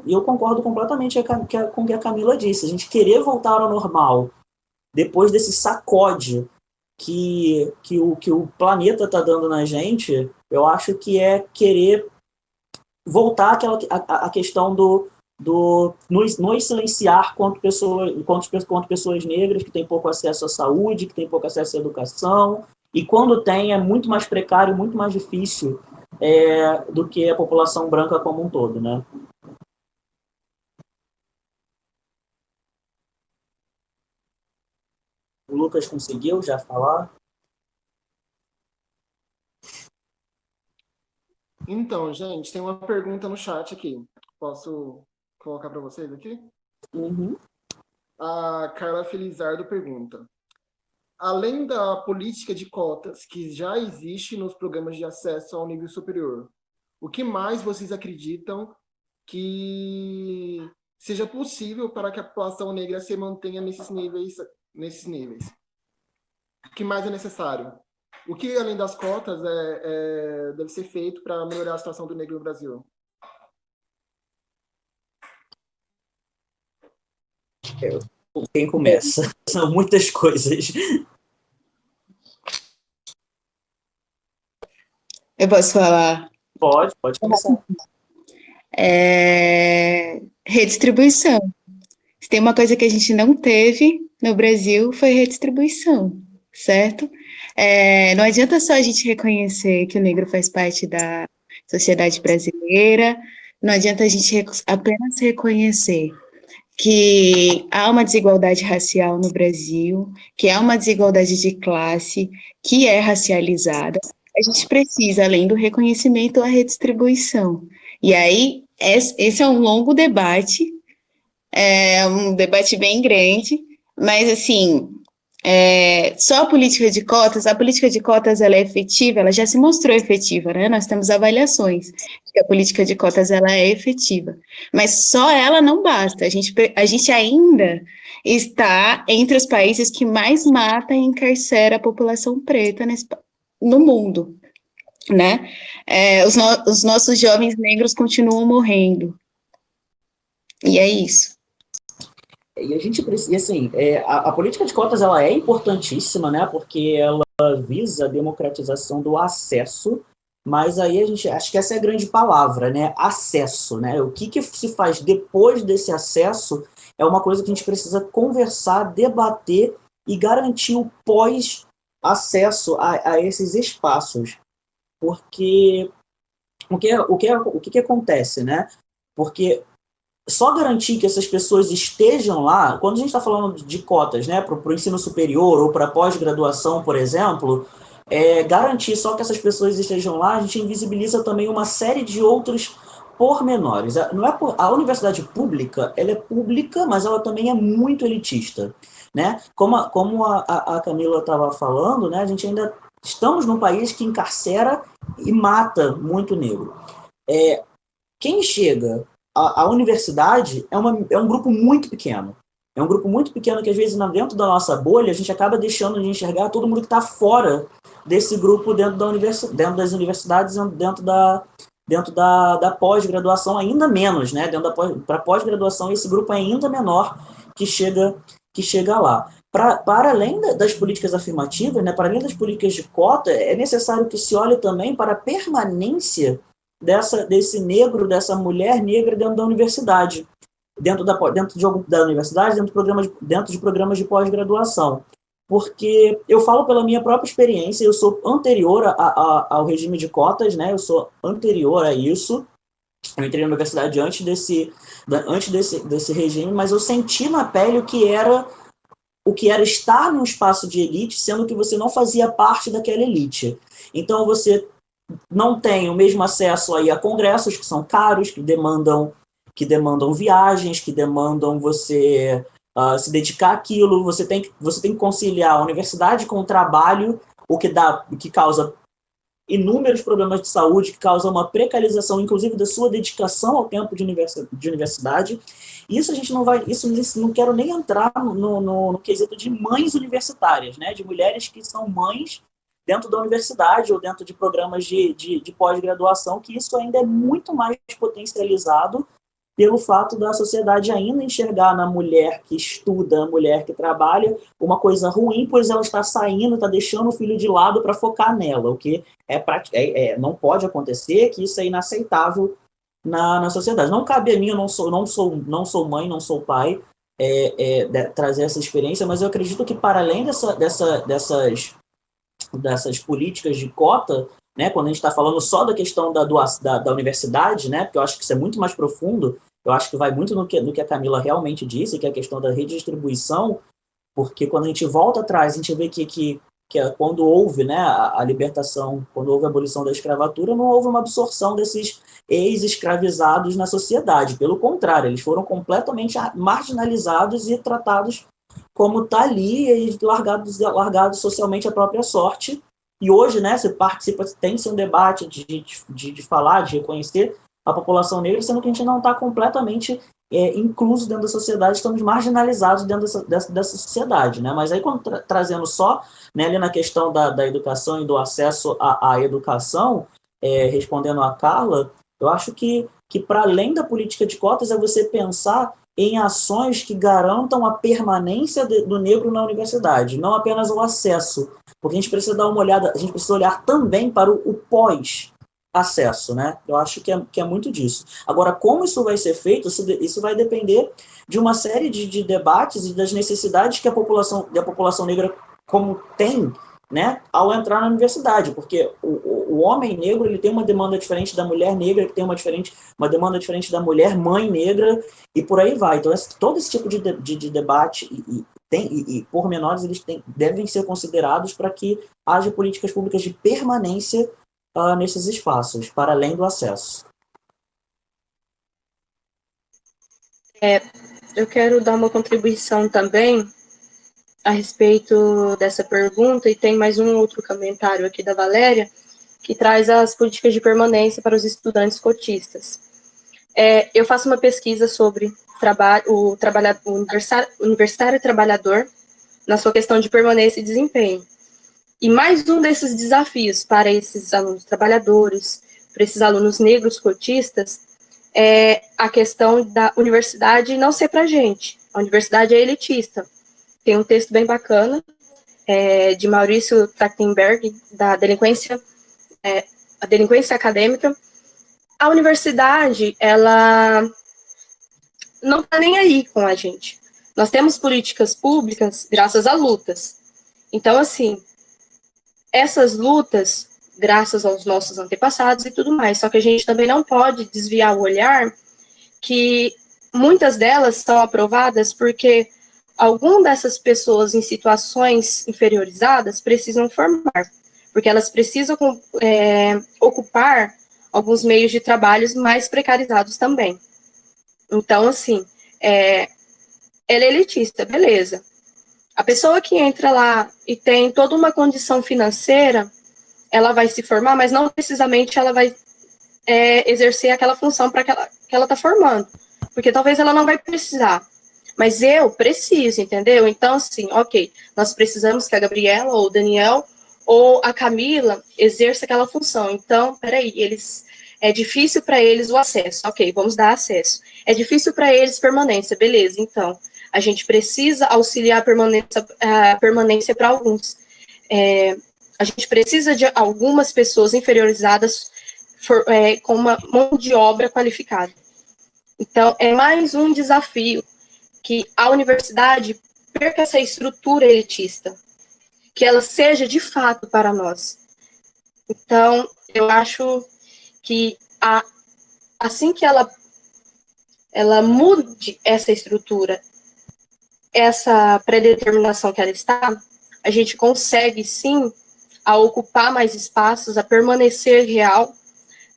e eu concordo completamente com o que a Camila disse. A gente querer voltar ao normal depois desse sacode que o planeta está dando na gente, eu acho que é querer voltar à questão do nos silenciar quanto pessoas negras que têm pouco acesso à saúde, que têm pouco acesso à educação, e quando tem é muito mais precário, muito mais difícil do que a população branca como um todo, né? O Lucas conseguiu já falar?
Então, gente, tem uma pergunta no chat aqui. Posso colocar para vocês aqui?
Uhum.
A Carla Felizardo pergunta: além da política de cotas que já existe nos programas de acesso ao nível superior, o que mais vocês acreditam que seja possível para que a população negra se mantenha nesses níveis? O que mais é necessário? O que, além das cotas, deve ser feito para melhorar a situação do negro no Brasil?
Quem começa? São muitas coisas.
Eu posso falar?
Pode começar.
Redistribuição. Se tem uma coisa que a gente não teve no Brasil, foi redistribuição, certo? Não adianta só a gente reconhecer que o negro faz parte da sociedade brasileira, não adianta a gente apenas reconhecer que há uma desigualdade racial no Brasil, que há uma desigualdade de classe, que é racializada. A gente precisa, além do reconhecimento, a redistribuição. E aí, esse é um longo debate, é um debate bem grande, mas, assim, só a política de cotas ela é efetiva, ela já se mostrou efetiva, né? Nós temos avaliações que a política de cotas ela é efetiva, mas só ela não basta. A gente ainda está entre os países que mais mata e encarcera a população preta no mundo, né? Os nossos jovens negros continuam morrendo. E é isso.
E a gente precisa, assim, a política de cotas ela é importantíssima, né? Porque ela visa a democratização do acesso, mas aí a gente acho que essa é a grande palavra, né? Acesso, né? O que se faz depois desse acesso é uma coisa que a gente precisa conversar, debater e garantir o pós-acesso a esses espaços. Porque o que acontece, né? Porque só garantir que essas pessoas estejam lá, quando a gente está falando de cotas, né, para o ensino superior ou para pós-graduação, por exemplo, garantir só que essas pessoas estejam lá, a gente invisibiliza também uma série de outros pormenores. A universidade pública, ela é pública, mas ela também é muito elitista, né? Como a Camila estava falando, né, a gente ainda estamos num país que encarcera e mata muito negro. Quem chega à universidade é um grupo muito pequeno. É um grupo muito pequeno que, às vezes, dentro da nossa bolha, a gente acaba deixando de enxergar todo mundo que está fora desse grupo dentro dentro das universidades, dentro da pós-graduação, ainda menos, né? Para pós-graduação, esse grupo é ainda menor que chega lá. Para além das políticas afirmativas, né, para além das políticas de cota, é necessário que se olhe também para a permanência desse negro, dessa mulher negra dentro da universidade, dentro da universidade, dentro de programas de pós-graduação. Porque eu falo pela minha própria experiência, eu sou anterior ao regime de cotas, né? Eu sou anterior a isso. Eu entrei na universidade antes desse regime, mas eu senti na pele o que era estar num espaço de elite, sendo que você não fazia parte daquela elite. Então, você não tem o mesmo acesso aí a congressos que são caros, que demandam viagens, que demandam você se dedicar àquilo, você tem que conciliar a universidade com o trabalho, o que causa inúmeros problemas de saúde, que causa uma precarização, inclusive, da sua dedicação ao tempo de universidade. Isso a gente não vai, isso não quero nem entrar no quesito de mães universitárias, né, de mulheres que são mães dentro da universidade ou dentro de programas de pós-graduação, que isso ainda é muito mais potencializado pelo fato da sociedade ainda enxergar na mulher que estuda, a mulher que trabalha, uma coisa ruim, pois ela está saindo, está deixando o filho de lado para focar nela, o que não pode acontecer, que isso é inaceitável na sociedade. Não cabe a mim, eu não sou mãe, não sou pai, trazer essa experiência, mas eu acredito que para além dessas políticas de cota, né, quando a gente está falando só da questão da universidade, né, porque eu acho que isso é muito mais profundo, eu acho que vai muito no que a Camila realmente disse, que é a questão da redistribuição, porque quando a gente volta atrás, a gente vê que quando houve, né, a libertação, quando houve a abolição da escravatura, não houve uma absorção desses ex-escravizados na sociedade, pelo contrário, eles foram completamente marginalizados e tratados como tá ali e largados socialmente à própria sorte. E hoje, né, você participa, tem-se um debate de falar, de reconhecer a população negra, sendo que a gente não está completamente incluso dentro da sociedade, estamos marginalizados dentro dessa sociedade, né? Mas aí, trazendo só, né, ali na questão da educação e do acesso à educação, respondendo a Carla, eu acho que para além da política de cotas é você pensar em ações que garantam a permanência do negro na universidade, não apenas o acesso, porque a gente precisa dar uma olhada, a gente precisa olhar também para o pós-acesso, né? Eu acho que é muito disso. Agora, como isso vai ser feito, isso vai depender de uma série de debates e das necessidades que a população negra como tem, né, ao entrar na universidade, porque o homem negro ele tem uma demanda diferente da mulher negra, que tem uma demanda diferente da mulher mãe negra, e por aí vai. Então, todo esse tipo de debate e pormenores eles devem ser considerados para que haja políticas públicas de permanência nesses espaços, para além do acesso.
Eu quero dar uma contribuição também a respeito dessa pergunta, e tem mais um outro comentário aqui da Valéria, que traz as políticas de permanência para os estudantes cotistas. Eu faço uma pesquisa sobre o universitário trabalhador na sua questão de permanência e desempenho. E mais um desses desafios para esses alunos trabalhadores, para esses alunos negros cotistas, é a questão da universidade não ser para a gente. A universidade é elitista. Tem um texto bem bacana, de Maurício Trachtenberg, da delinquência, a delinquência acadêmica. A universidade, ela não está nem aí com a gente. Nós temos políticas públicas graças a lutas. Então, assim, essas lutas, graças aos nossos antepassados e tudo mais, só que a gente também não pode desviar o olhar que muitas delas são aprovadas porque algumas dessas pessoas em situações inferiorizadas precisam formar, porque elas precisam ocupar alguns meios de trabalhos mais precarizados também. Então, assim, ela é elitista, beleza. A pessoa que entra lá e tem toda uma condição financeira, ela vai se formar, mas não precisamente ela vai exercer aquela função para que ela está formando, porque talvez ela não vai precisar. Mas eu preciso, entendeu? Então, assim, ok, nós precisamos que a Gabriela ou o Daniel ou a Camila exerça aquela função. Então, peraí, é difícil para eles o acesso. Ok, vamos dar acesso. É difícil para eles permanência, beleza. Então, a gente precisa auxiliar a permanência para alguns. A gente precisa de algumas pessoas inferiorizadas com uma mão de obra qualificada. Então, é mais um desafio que a universidade perca essa estrutura elitista, que ela seja de fato para nós. Então, eu acho que assim que ela mude essa estrutura, essa predeterminação que ela está, a gente consegue sim a ocupar mais espaços, a permanecer real,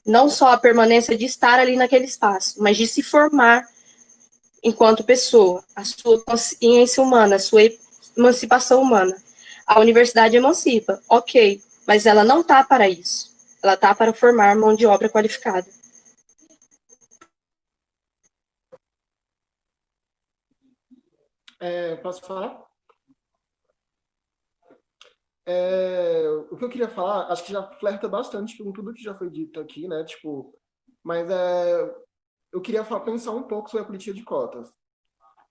não só a permanência de estar ali naquele espaço, mas de se formar enquanto pessoa, a sua consciência humana, a sua emancipação humana. A universidade emancipa, ok, mas ela não está para isso. Ela está para formar mão de obra qualificada.
Posso falar? O que eu queria falar, acho que já flerta bastante com tudo que já foi dito aqui, né? Tipo, mas eu queria pensar um pouco sobre a política de cotas.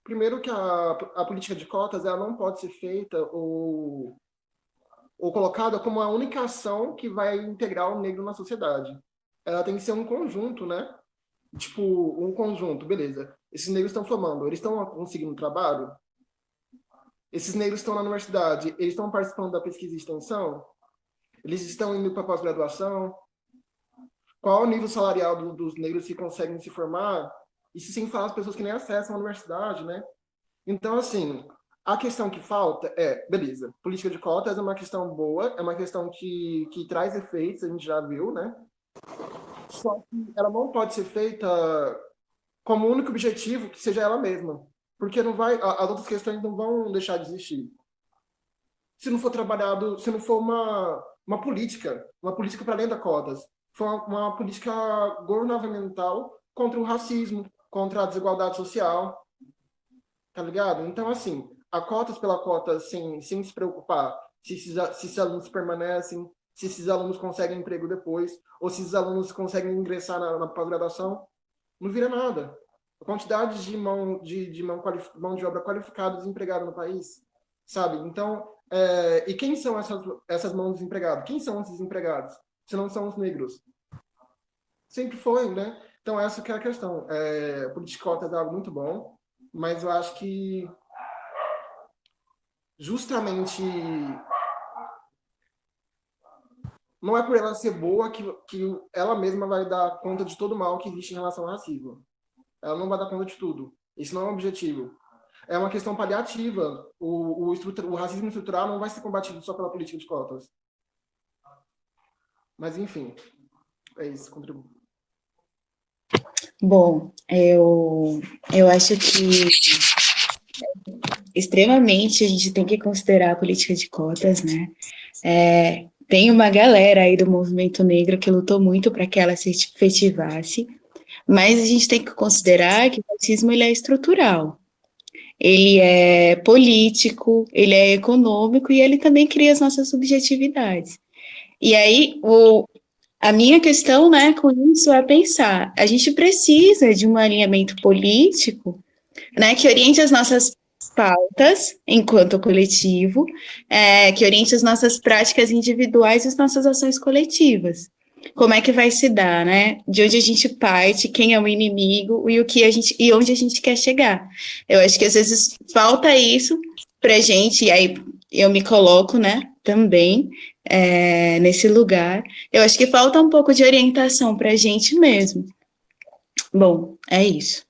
Primeiro que a política de cotas ela não pode ser feita ou colocada como a única ação que vai integrar o negro na sociedade. Ela tem que ser um conjunto, né? Tipo, um conjunto, beleza. Esses negros estão formando, eles estão conseguindo trabalho? Esses negros estão na universidade, eles estão participando da pesquisa e extensão? Eles estão indo para pós-graduação? Qual o nível salarial dos negros que conseguem se formar? Isso sem falar as pessoas que nem acessam a universidade, né? Então, assim, a questão que falta beleza, política de cotas é uma questão boa, é uma questão que traz efeitos, a gente já viu, né? Só que ela não pode ser feita como único objetivo que seja ela mesma. Porque não vai, as outras questões não vão deixar de existir. Se não for trabalhado, se não for uma política para além da cotas, for uma política governamental contra o racismo, contra a desigualdade social, tá ligado? Então, assim, a cotas pela cota, sem se preocupar se esses alunos permanecem, se esses alunos conseguem emprego depois, ou se esses alunos conseguem ingressar na pós-graduação, não vira nada. A quantidade de mão de obra qualificada desempregada no país, sabe? Então, e quem são essas mãos desempregadas? Quem são esses empregados? Se não são os negros. Sempre foi, né? Então, essa que é a questão. Política de cotas é algo muito bom, mas eu acho que justamente não é por ela ser boa que ela mesma vai dar conta de todo o mal que existe em relação ao racismo. Ela não vai dar conta de tudo. Isso não é um objetivo. É uma questão paliativa. O racismo estrutural não vai ser combatido só pela política de cotas. Mas, enfim, é isso. Contribuo.
Bom, eu acho que extremamente a gente tem que considerar a política de cotas, né? Tem uma galera aí do movimento negro que lutou muito para que ela se efetivasse, mas a gente tem que considerar que o racismo ele é estrutural, ele é político, ele é econômico e ele também cria as nossas subjetividades. E aí, a minha questão, né, com isso é pensar, a gente precisa de um alinhamento político, né, que oriente as nossas pautas enquanto coletivo, que oriente as nossas práticas individuais e as nossas ações coletivas. Como é que vai se dar, né? De onde a gente parte, quem é o inimigo e onde a gente quer chegar. Eu acho que às vezes falta isso pra gente, e aí eu me coloco, né, também nesse lugar. Eu acho que falta um pouco de orientação pra gente mesmo. Bom, é isso.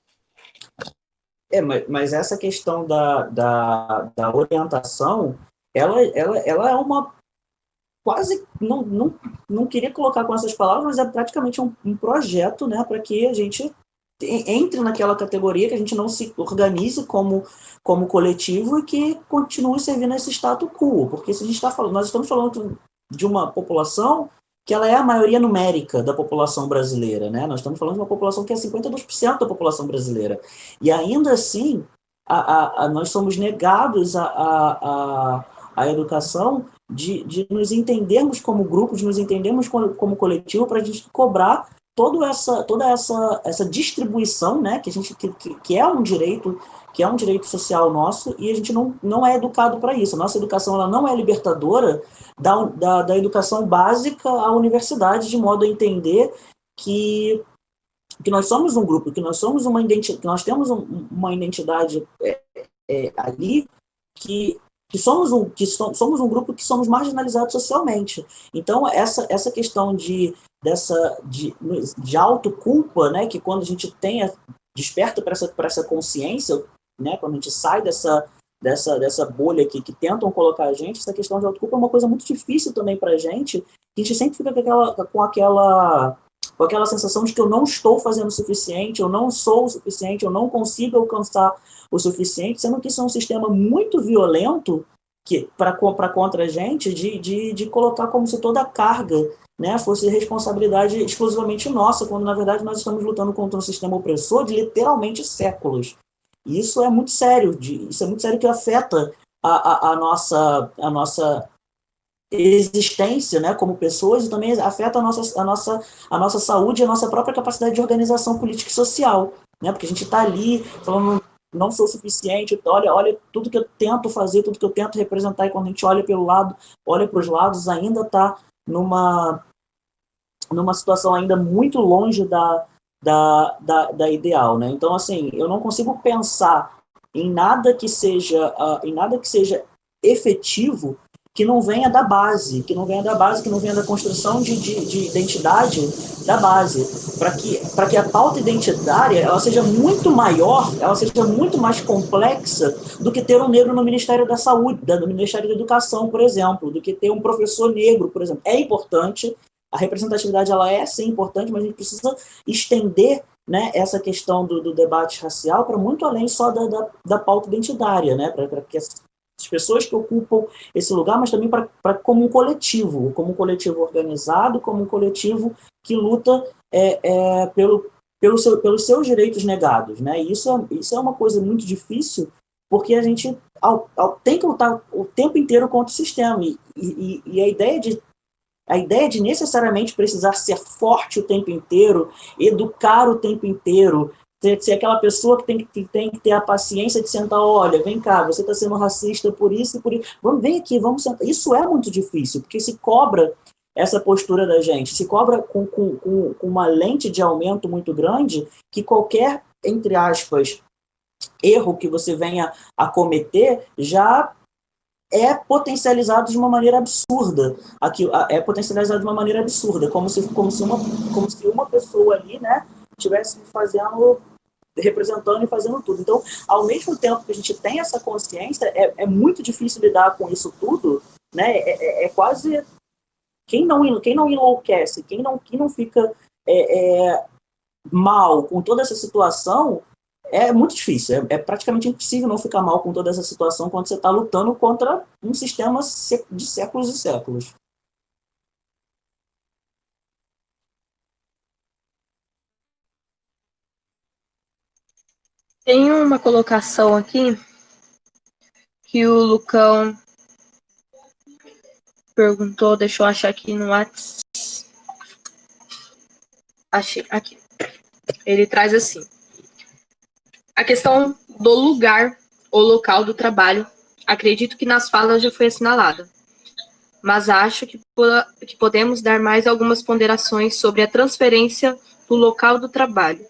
Mas essa questão da orientação, ela é uma quase, não queria colocar com essas palavras, mas é praticamente um projeto, né, para que a gente entre naquela categoria, que a gente não se organize como coletivo e que continue servindo esse status quo, porque se a gente nós estamos falando de uma população que ela é a maioria numérica da população brasileira, né? Nós estamos falando de uma população que é 52% da população brasileira. E ainda assim, nós somos negados a educação de nos entendermos como grupo, de nos entendermos como coletivo, para a gente cobrar toda essa distribuição, né? Que é um direito social nosso, e a gente não é educado para isso. A nossa educação ela não é libertadora da educação básica à universidade, de modo a entender que nós somos um grupo, que nós somos que nós temos uma identidade ali, que somos um grupo que somos marginalizados socialmente. Então, essa questão de autoculpa, né, que quando a gente desperta para essa consciência, né, quando a gente sai dessa bolha que tentam colocar a gente, essa questão de autoculpa é uma coisa muito difícil também para a gente sempre fica com aquela com aquela sensação de que eu não estou fazendo o suficiente, eu não sou o suficiente, eu não consigo alcançar o suficiente, sendo que isso é um sistema muito violento para contra a gente, de colocar como se toda a carga, né, fosse responsabilidade exclusivamente nossa, quando na verdade nós estamos lutando contra um sistema opressor de literalmente séculos. E isso é muito sério, isso é muito sério, que afeta a nossa existência, né, como pessoas, e também afeta a nossa saúde e a nossa própria capacidade de organização política e social, né, porque a gente está ali falando, não sou suficiente, olha tudo que eu tento fazer, tudo que eu tento representar, e quando a gente olha para os lados, ainda está numa situação ainda muito longe da ideal, né? Então, assim, eu não consigo pensar em nada que seja efetivo que não venha da base, que não venha da construção de identidade da base, para que a pauta identitária ela seja muito maior, ela seja muito mais complexa do que ter um negro no Ministério da Saúde, no Ministério da Educação, por exemplo, do que ter um professor negro, por exemplo. É importante, a representatividade ela é sim importante, mas a gente precisa estender, né, essa questão do debate racial para muito além só da pauta identitária, né, para que as pessoas que ocupam esse lugar, mas também como um coletivo organizado, como um coletivo que luta pelos seus direitos negados, né? E isso é uma coisa muito difícil, porque a gente tem que lutar o tempo inteiro contra o sistema, e a ideia de necessariamente precisar ser forte o tempo inteiro, educar o tempo inteiro, ser aquela pessoa que tem que ter a paciência de sentar, olha, vem cá, você está sendo racista por isso e por isso, vem aqui, vamos sentar. Isso é muito difícil, porque se cobra essa postura da gente, se cobra com uma lente de aumento muito grande, que qualquer, entre aspas, erro que você venha a cometer já é potencializado de uma maneira absurda. Como se uma pessoa ali, né, estivesse representando e fazendo tudo. Então, ao mesmo tempo que a gente tem essa consciência, é muito difícil lidar com isso tudo, né? É quase quem não enlouquece, quem não fica mal com toda essa situação. É muito difícil, é praticamente impossível não ficar mal com toda essa situação quando você está lutando contra um sistema de séculos e séculos.
Tem uma colocação aqui que o Lucão perguntou, deixa eu achar aqui no WhatsApp. Achei, aqui. Ele traz assim: a questão do lugar ou local do trabalho, acredito que nas falas já foi assinalada, mas acho que podemos dar mais algumas ponderações sobre a transferência do local do trabalho.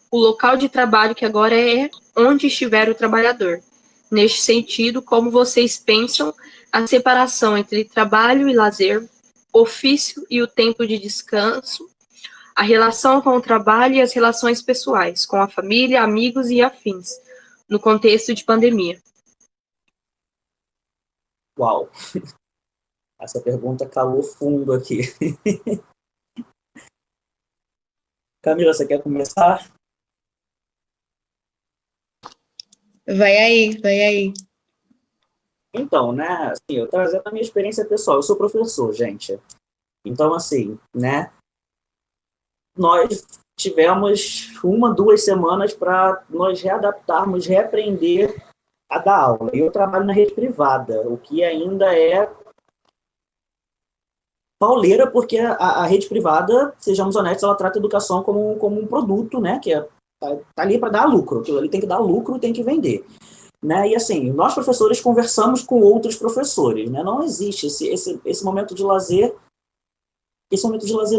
O local de trabalho que agora é onde estiver o trabalhador. Neste sentido, como vocês pensam a separação entre trabalho e lazer, ofício e o tempo de descanso, a relação com o trabalho e as relações pessoais, com a família, amigos e afins, no contexto de pandemia?
Uau! Essa pergunta calou fundo aqui. Camila, você quer começar?
Vai aí.
Então, né, assim, eu trazendo a minha experiência pessoal, eu sou professor, gente. Então, assim, né, nós tivemos 2 semanas para nós readaptarmos, reaprender a dar aula. E eu trabalho na rede privada, o que ainda é pauleira, porque a rede privada, sejamos honestos, ela trata a educação como um produto, né, que tá ali para dar lucro, aquilo ali tem que dar lucro, tem que vender. Né? E assim, nós professores conversamos com outros professores, né? Não existe esse momento de lazer,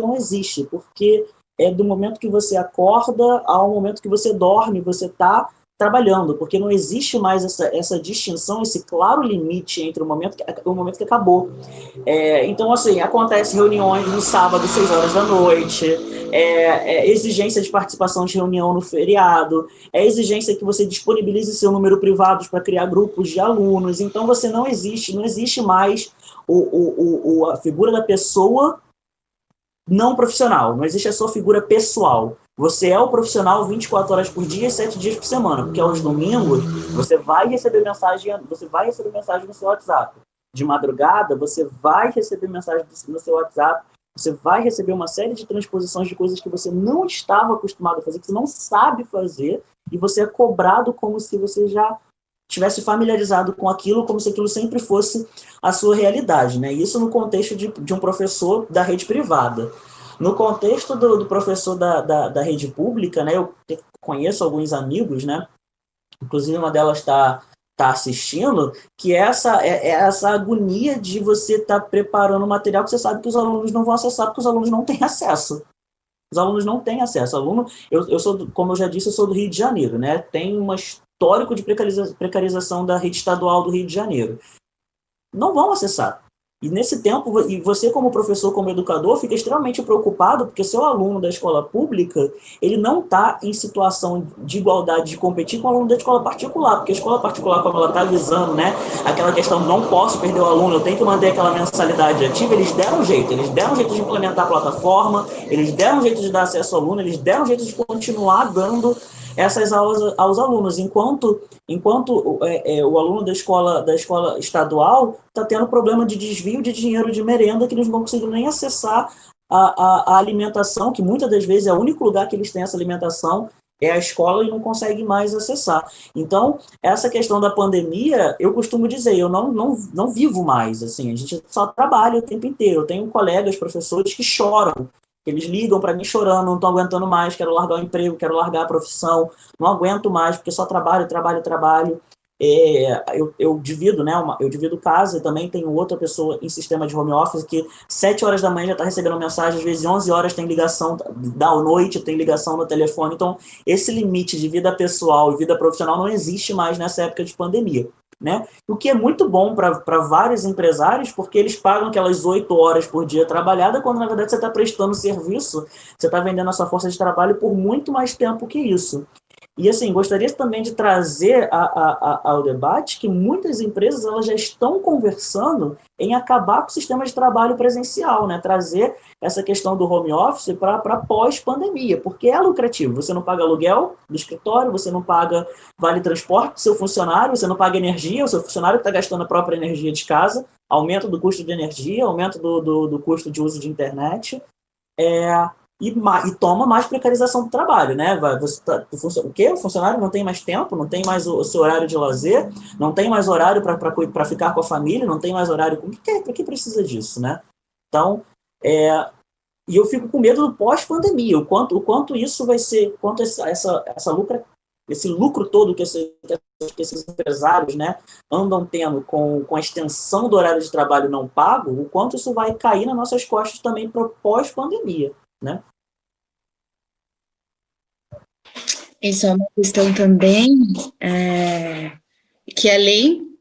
não existe, porque é do momento que você acorda ao momento que você dorme, você está trabalhando, porque não existe mais essa distinção, esse claro limite entre o momento que acabou. Então, assim, acontece reuniões no sábado, 6 horas da noite, exigência de participação de reunião no feriado, exigência que você disponibilize seu número privado para criar grupos de alunos. Então, não existe mais a figura da pessoa não profissional, não existe a sua figura pessoal. Você é o profissional 24 horas por dia e 7 dias por semana, porque aos domingos você vai receber mensagem no seu WhatsApp. De madrugada, você vai receber mensagem no seu WhatsApp, você vai receber uma série de transposições de coisas que você não estava acostumado a fazer, que você não sabe fazer, e você é cobrado como se você já tivesse familiarizado com aquilo, como se aquilo sempre fosse a sua realidade, né? Isso no contexto de um professor da rede privada. No contexto do professor da rede pública, né? Eu conheço alguns amigos, né? Inclusive uma delas está assistindo, que é essa agonia de você estar preparando material que você sabe que os alunos não vão acessar, porque os alunos não têm acesso. Os alunos não têm acesso. Eu sou, como eu já disse, eu sou do Rio de Janeiro, né? Tem um histórico de precarização da rede estadual do Rio de Janeiro. Não vão acessar. E nesse tempo, e você como professor, como educador, fica extremamente preocupado porque seu aluno da escola pública, ele não está em situação de igualdade de competir com o aluno da escola particular, porque a escola particular, como ela está avisando, né, aquela questão, não posso perder o aluno, eu tenho que manter aquela mensalidade ativa, eles deram jeito de implementar a plataforma, eles deram jeito de dar acesso ao aluno, eles deram jeito de continuar dando essas aulas aos alunos, enquanto o aluno da escola estadual está tendo problema de desvio de dinheiro de merenda, que eles não vão conseguir nem acessar a alimentação, que muitas das vezes é o único lugar que eles têm essa alimentação, é a escola, e não conseguem mais acessar. Então, essa questão da pandemia, eu costumo dizer, eu não vivo mais, assim, a gente só trabalha o tempo inteiro. Eu tenho colegas, professores que choram, eles ligam para mim chorando, não estou aguentando mais, quero largar o emprego, quero largar a profissão, não aguento mais, porque só trabalho. Eu divido, né? Eu divido casa, e também tenho outra pessoa em sistema de home office que 7 horas da manhã já está recebendo mensagem, às vezes 11 horas tem ligação da noite, tem ligação no telefone. Então, esse limite de vida pessoal e vida profissional não existe mais nessa época de pandemia, né? O que é muito bom para vários empresários, porque eles pagam aquelas 8 horas por dia trabalhada, quando na verdade você está prestando serviço, você está vendendo a sua força de trabalho por muito mais tempo que isso. E assim, gostaria também de trazer ao debate que muitas empresas elas já estão conversando em acabar com o sistema de trabalho presencial, né? Trazer essa questão do home office para pós-pandemia, porque é lucrativo. Você não paga aluguel do escritório, você não paga vale transporte do seu funcionário, você não paga energia, o seu funcionário está gastando a própria energia de casa, aumento do custo de energia, aumento do custo de uso de internet, e toma mais precarização do trabalho, né? O quê? O funcionário não tem mais tempo, não tem mais o seu horário de lazer, não tem mais horário para ficar com a família, não tem mais horário... Para que precisa disso, né? Então, e eu fico com medo do pós-pandemia, o quanto isso vai ser, quanto esse lucro todo que esses empresários, né, andam tendo com a extensão do horário de trabalho não pago, o quanto isso vai cair nas nossas costas também para pós-pandemia, né?
Isso é uma questão também que além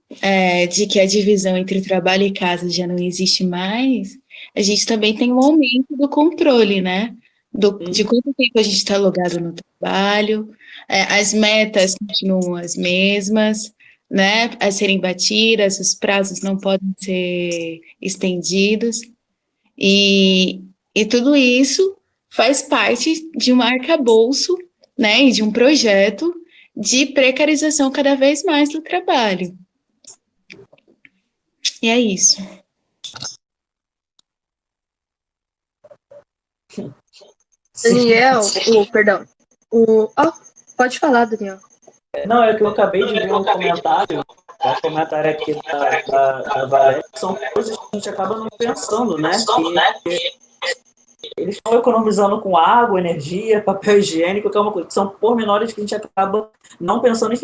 de que a divisão entre trabalho e casa já não existe mais, a gente também tem um aumento do controle, né? De quanto tempo a gente está logado no trabalho, as metas continuam as mesmas, né? A serem batidas, os prazos não podem ser estendidos, e tudo isso faz parte de um arcabouço, né? E de um projeto de precarização cada vez mais do trabalho. E é isso.
Daniel, pode falar, Daniel.
Não, é que eu acabei de ver um comentário, o comentário aqui da Valéria, que são coisas que a gente acaba não pensando, né? Que eles estão economizando com água, energia, papel higiênico, que é uma coisa que são pormenores que a gente acaba não pensando, e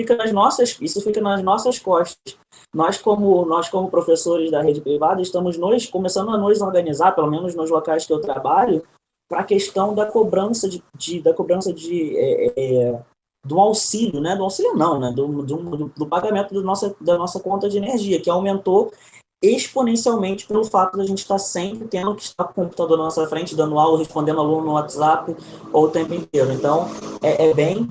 isso fica nas nossas costas. Nós como professores da rede privada, estamos começando a nos organizar, pelo menos nos locais que eu trabalho, para a questão da cobrança do auxílio, né? Do auxílio não, né? Do pagamento da nossa conta de energia, que aumentou exponencialmente pelo fato de a gente estar sempre tendo que estar com o computador na nossa frente, dando aula, respondendo aluno no WhatsApp o tempo inteiro. Então, é bem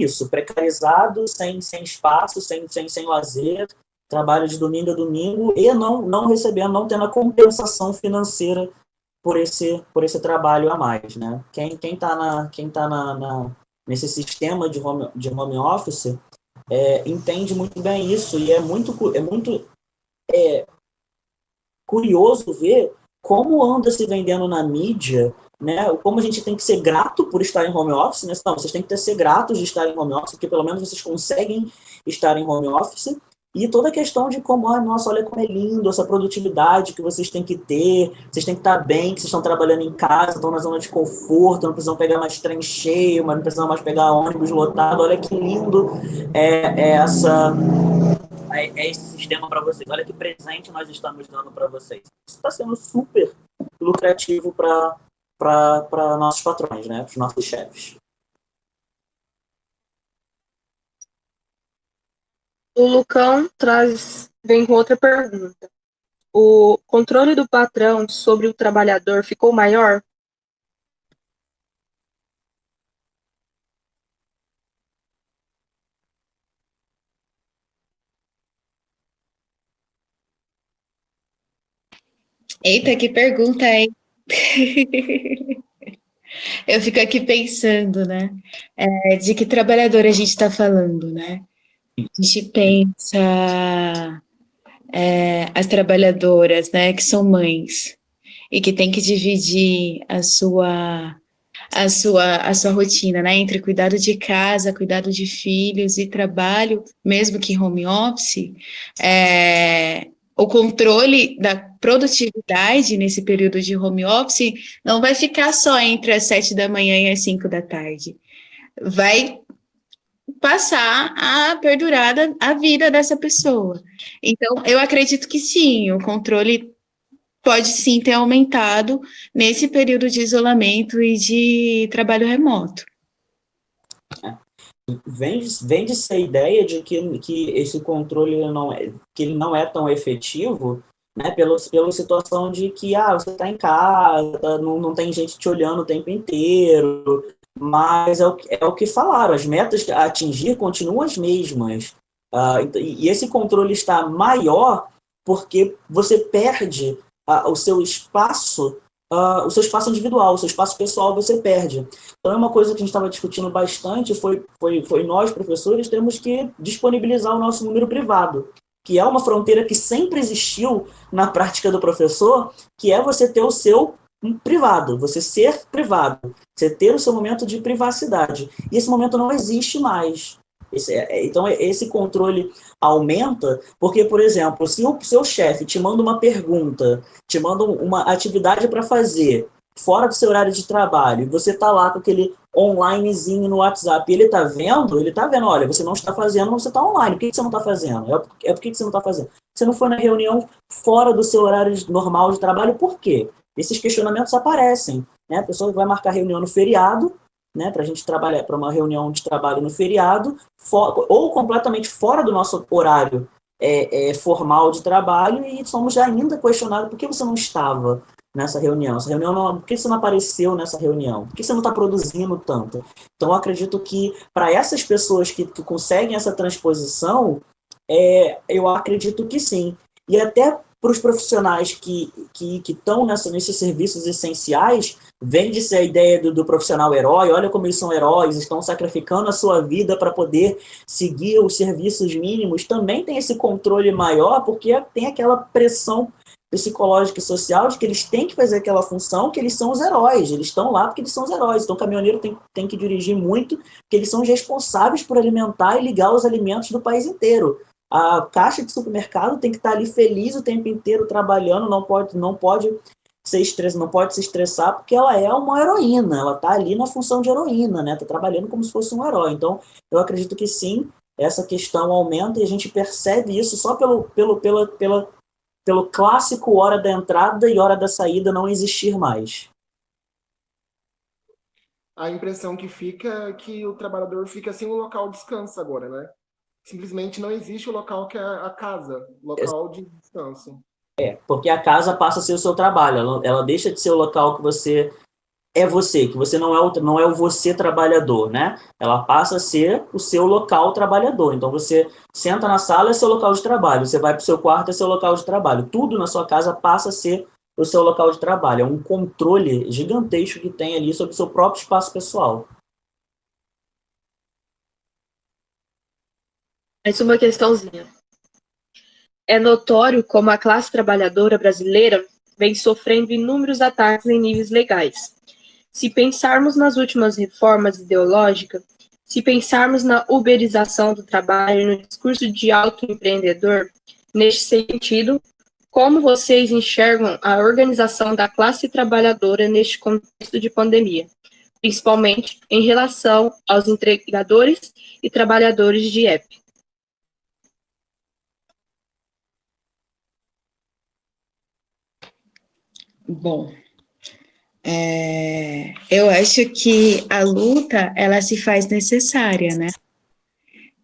isso, precarizado, sem espaço, sem lazer, trabalho de domingo a domingo, e não recebendo, não tendo a compensação financeira por esse trabalho a mais, né? Quem tá nesse sistema de home office entende muito bem isso, e é muito curioso ver como anda se vendendo na mídia, né? Como a gente tem que ser grato por estar em home office, né? Não, vocês têm que ser gratos de estar em home office, porque pelo menos vocês conseguem estar em home office. E toda a questão de como, nossa, olha como é lindo essa produtividade que vocês têm que ter, vocês têm que estar bem, que vocês estão trabalhando em casa, estão na zona de conforto, não precisam pegar mais trem cheio, mas não precisam mais pegar ônibus lotado. Olha que lindo esse sistema para vocês. Olha que presente nós estamos dando para vocês. Isso está sendo super lucrativo para nossos patrões, né? Para os nossos chefes.
O Lucão vem com outra pergunta. O controle do patrão sobre o trabalhador ficou maior?
Eita, que pergunta, hein? Eu fico aqui pensando, né? De que trabalhador a gente está falando, né? A gente pensa as trabalhadoras, né, que são mães e que tem que dividir a sua rotina, né, entre cuidado de casa, cuidado de filhos e trabalho, mesmo que home office, o controle da produtividade nesse período de home office não vai ficar só entre as 7 da manhã e as 5 da tarde. Vai passar a perdurar a vida dessa pessoa. Então, eu acredito que sim, o controle pode sim ter aumentado nesse período de isolamento e de trabalho remoto.
Vende-se a ideia de que esse controle que ele não é tão efetivo, né, pela situação de que você está em casa, não tem gente te olhando o tempo inteiro, mas é o que falaram, as metas a atingir continuam as mesmas. E esse controle está maior porque você perde o seu espaço individual, o seu espaço pessoal você perde. Então é uma coisa que a gente estava discutindo bastante, foi nós, professores, temos que disponibilizar o nosso número privado, que é uma fronteira que sempre existiu na prática do professor, que é você ter o seu privado, você ser privado, você ter o seu momento de privacidade. E esse momento não existe mais. Então, esse controle aumenta porque, por exemplo, se o seu chefe te manda uma pergunta, te manda uma atividade para fazer fora do seu horário de trabalho, e você está lá com aquele onlinezinho no WhatsApp, e ele está vendo, olha, você não está fazendo, mas você está online, por que você não está fazendo? Por que você não está fazendo? Você não foi na reunião fora do seu horário normal de trabalho, por quê? Esses questionamentos aparecem, né? A pessoa vai marcar reunião no feriado, né, para a gente trabalhar para uma reunião de trabalho no feriado, ou completamente fora do nosso horário formal de trabalho, e somos ainda questionados por que você não estava nessa reunião. Por que você não apareceu nessa reunião? Por que você não está produzindo tanto? Então, eu acredito que para essas pessoas que conseguem essa transposição, eu acredito que sim. E até para os profissionais que estão nesses serviços essenciais, vende-se a ideia do profissional herói, olha como eles são heróis, estão sacrificando a sua vida para poder seguir os serviços mínimos, também tem esse controle maior, porque tem aquela pressão psicológica e social de que eles têm que fazer aquela função, que eles são os heróis, eles estão lá porque eles são os heróis, então o caminhoneiro tem que dirigir muito, porque eles são os responsáveis por alimentar e ligar os alimentos do país inteiro. A caixa de supermercado tem que estar ali feliz o tempo inteiro trabalhando, não pode se estressar, porque ela é uma heroína, ela está ali na função de heroína, né? Está trabalhando como se fosse um herói. Então, eu acredito que sim, essa questão aumenta e a gente percebe isso só pelo clássico hora da entrada e hora da saída não existir mais.
A impressão que fica é que o trabalhador fica sem um local de descanso agora, né? Simplesmente não existe o local que é a casa, local de descanso.
Porque a casa passa a ser o seu trabalho, ela deixa de ser o local que você que você não é o você trabalhador, né? Ela passa a ser o seu local trabalhador. Então você senta na sala, é seu local de trabalho, você vai para o seu quarto, é seu local de trabalho. Tudo na sua casa passa a ser para o seu local de trabalho. É um controle gigantesco que tem ali sobre o seu próprio espaço pessoal.
Mais uma questãozinha. É notório como a classe trabalhadora brasileira vem sofrendo inúmeros ataques em níveis legais. Se pensarmos nas últimas reformas ideológicas, se pensarmos na uberização do trabalho e no discurso de autoempreendedor, neste sentido, como vocês enxergam a organização da classe trabalhadora neste contexto de pandemia, principalmente em relação aos entregadores e trabalhadores de app?
Bom, eu acho que a luta, ela se faz necessária, né?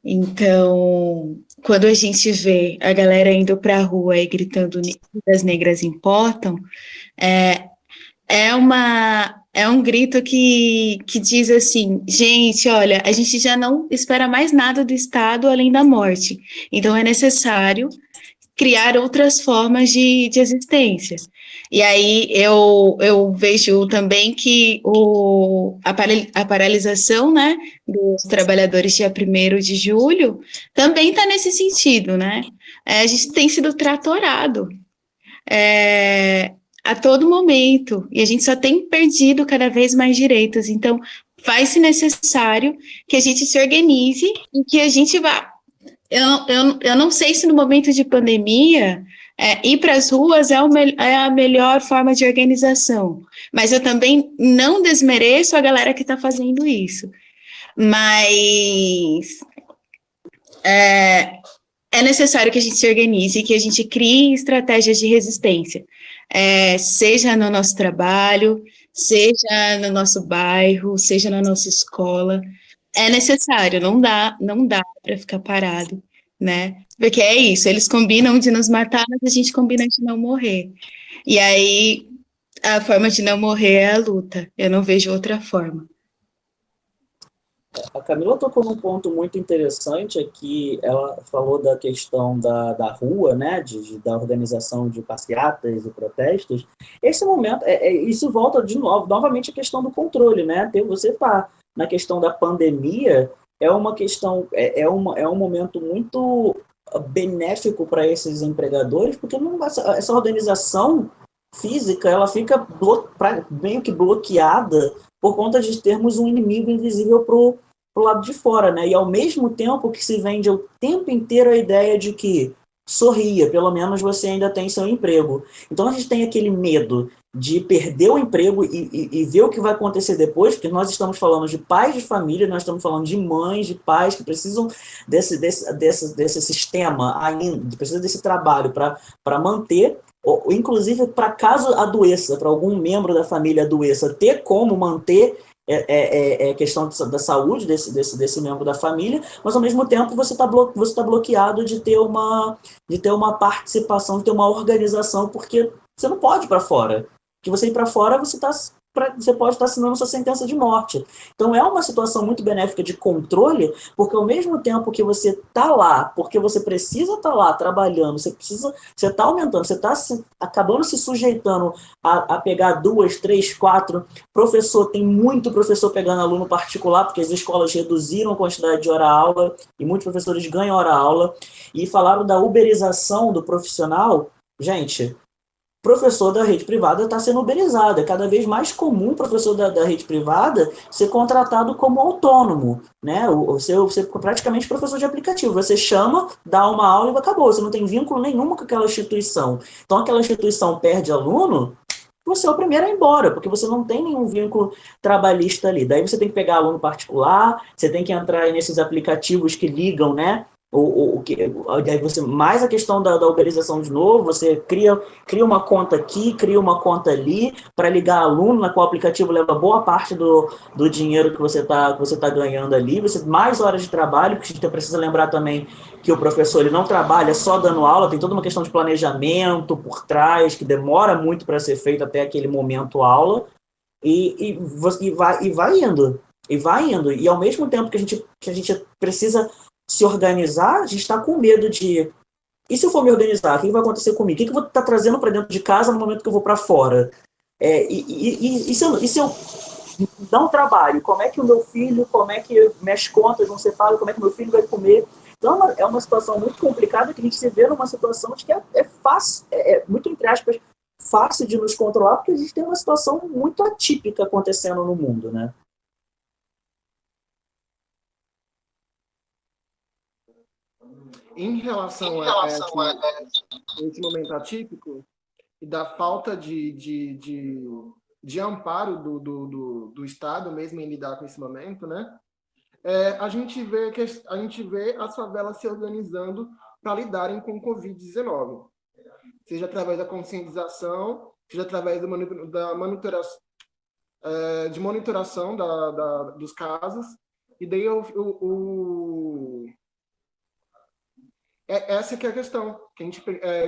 Então, quando a gente vê a galera indo para a rua e gritando "Vidas negras importam", é um grito que diz assim, gente, olha, a gente já não espera mais nada do Estado além da morte. Então, é necessário criar outras formas de existência. E aí eu vejo também que a paralisação, né, dos trabalhadores dia 1º de julho também está nesse sentido, né? A gente tem sido tratorado a todo momento, e a gente só tem perdido cada vez mais direitos. Então, faz-se necessário que a gente se organize e que a gente vá. Eu não sei se no momento de pandemia ir para as ruas é a melhor forma de organização, mas eu também não desmereço a galera que está fazendo isso. Mas é necessário que a gente se organize, que a gente crie estratégias de resistência, seja no nosso trabalho, seja no nosso bairro, seja na nossa escola. É necessário, não dá para ficar parado, né? Porque é isso, eles combinam de nos matar, mas a gente combina de não morrer. E aí, a forma de não morrer é a luta. Eu não vejo outra forma.
A Camila tocou num ponto muito interessante aqui, ela falou da questão da rua, né, da organização de passeatas e protestos. Esse momento, isso volta novamente à questão do controle, né? Você está na questão da pandemia, é uma questão, é um momento muito benéfico para esses empregadores, porque essa organização física, ela fica meio que bloqueada por conta de termos um inimigo invisível pro lado de fora, né? E ao mesmo tempo que se vende o tempo inteiro a ideia de que sorria, pelo menos você ainda tem seu emprego. Então a gente tem aquele medo de perder o emprego e ver o que vai acontecer depois, porque nós estamos falando de pais de família, nós estamos falando de mães, de pais que precisam desse sistema ainda, precisam desse trabalho para manter, inclusive para caso adoeça, para algum membro da família adoeça, ter como manter questão da saúde desse membro da família, mas ao mesmo tempo você está bloqueado de ter uma participação, de ter uma organização, porque você não pode ir para fora. Que você ir para fora, você pode estar assinando sua sentença de morte. Então é uma situação muito benéfica de controle, porque ao mesmo tempo que você está lá, porque você precisa estar lá trabalhando, você está aumentando, você está acabando se sujeitando a pegar 2, 3, 4 tem muito professor pegando aluno particular, porque as escolas reduziram a quantidade de hora-aula e muitos professores ganham hora-aula, e falaram da uberização do profissional. Gente, professor da rede privada está sendo uberizado. É cada vez mais comum o professor da rede privada ser contratado como autônomo, né? Você é praticamente professor de aplicativo. Você chama, dá uma aula e acabou. Você não tem vínculo nenhum com aquela instituição. Então, aquela instituição perde aluno, você é o primeiro a ir embora, porque você não tem nenhum vínculo trabalhista ali. Daí você tem que pegar aluno particular, você tem que entrar nesses aplicativos que ligam, né? Aí você, mais a questão da uberização de novo, você cria uma conta aqui, cria uma conta ali, para ligar aluno, na qual o aplicativo leva boa parte do dinheiro que você tá ganhando ali, você mais horas de trabalho, porque a gente precisa lembrar também que o professor ele não trabalha só dando aula, tem toda uma questão de planejamento por trás, que demora muito para ser feito até aquele momento aula, e vai indo, e ao mesmo tempo que a gente precisa se organizar, a gente está com medo de e se eu for me organizar, o que vai acontecer comigo? O que eu vou estar trazendo para dentro de casa no momento que eu vou para fora? E se eu não trabalho? Como é que o meu filho, como é que minhas contas vão ser pagas, como é que meu filho vai comer? Então, é uma situação muito complicada que a gente se vê numa situação de que é fácil, muito, entre aspas, fácil de nos controlar, porque a gente tem uma situação muito atípica acontecendo no mundo, né?
Em relação a esse momento atípico e da falta de amparo do Estado mesmo em lidar com esse momento, né? A gente vê as favelas se organizando para lidarem com o Covid-19, seja através da conscientização, seja através da monitoração dos casos, e daí essa que é a questão que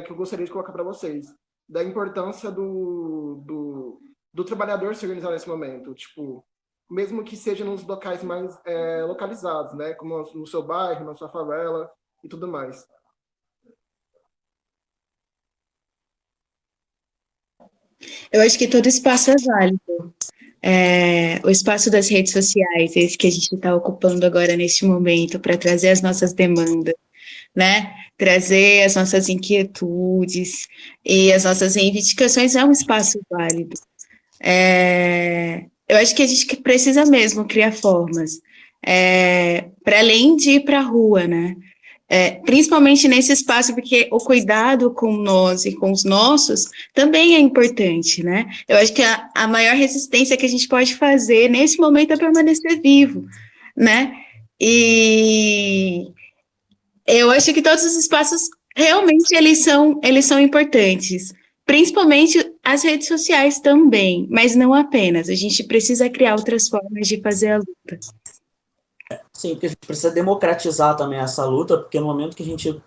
eu gostaria de colocar para vocês, da importância do trabalhador se organizar nesse momento, tipo, mesmo que seja nos locais mais localizados, né, como no seu bairro, na sua favela e tudo mais.
Eu acho que todo espaço é válido. O espaço das redes sociais, esse que a gente está ocupando agora neste momento, para trazer as nossas demandas, né? Trazer as nossas inquietudes e as nossas reivindicações é um espaço válido. Eu acho que a gente precisa mesmo criar formas, para além de ir para a rua, né? Principalmente nesse espaço, porque o cuidado com nós e com os nossos também é importante, né? Eu acho que a maior resistência que a gente pode fazer nesse momento é permanecer vivo, né? E eu acho que todos os espaços realmente eles são importantes, principalmente as redes sociais também, mas não apenas. A gente precisa criar outras formas de fazer a luta.
Sim, porque a gente precisa democratizar também essa luta, porque no momento que a gente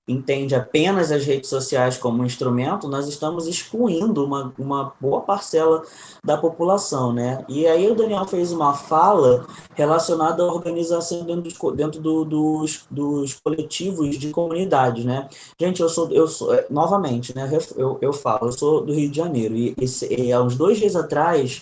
entende apenas as redes sociais como um instrumento, nós estamos excluindo uma boa parcela da população, né? E aí o Daniel fez uma fala relacionada à organização dentro dos coletivos de comunidades, né? Gente, eu sou novamente, né? Eu falo, eu sou do Rio de Janeiro, e há uns 2 dias atrás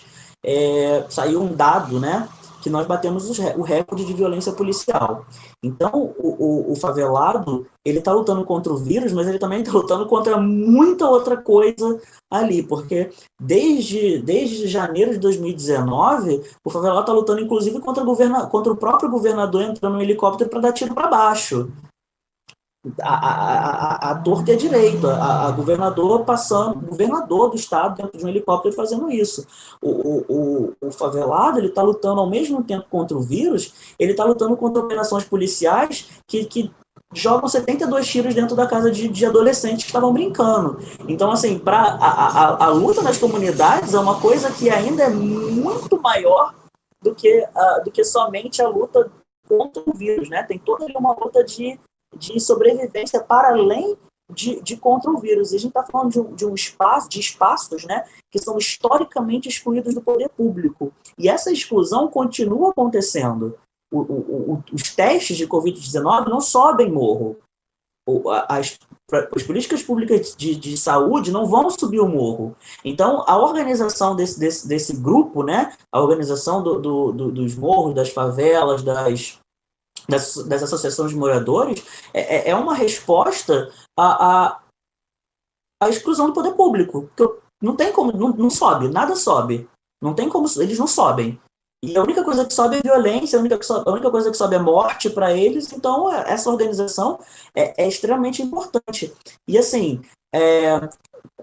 saiu um dado, né? Que nós batemos o recorde de violência policial. Então, o favelado, ele está lutando contra o vírus, mas ele também está lutando contra muita outra coisa ali, porque desde janeiro de 2019, o favelado está lutando, inclusive, contra o próprio governador entrando no helicóptero para dar tiro para baixo. A torta e a direita, a governador do estado dentro de um helicóptero fazendo isso. O favelado, ele está lutando ao mesmo tempo contra o vírus, ele está lutando contra operações policiais que jogam 72 tiros dentro da casa de adolescentes que estavam brincando. Então, assim, a luta nas comunidades é uma coisa que ainda é muito maior do que somente a luta contra o vírus, né? Tem toda uma luta de sobrevivência para além de contra o vírus. E a gente está falando de espaços, né, que são historicamente excluídos do poder público. E essa exclusão continua acontecendo. Os testes de Covid-19 não sobem morro. As políticas públicas de saúde não vão subir o morro. Então, a organização desse grupo, né, a organização dos morros, das favelas, das associações de moradores, é uma resposta à exclusão do poder público. Porque não tem como, não sobe, nada sobe. Não tem como, eles não sobem. E a única coisa que sobe é violência, a única coisa que sobe é morte para eles. Então, essa organização é extremamente importante. E, assim,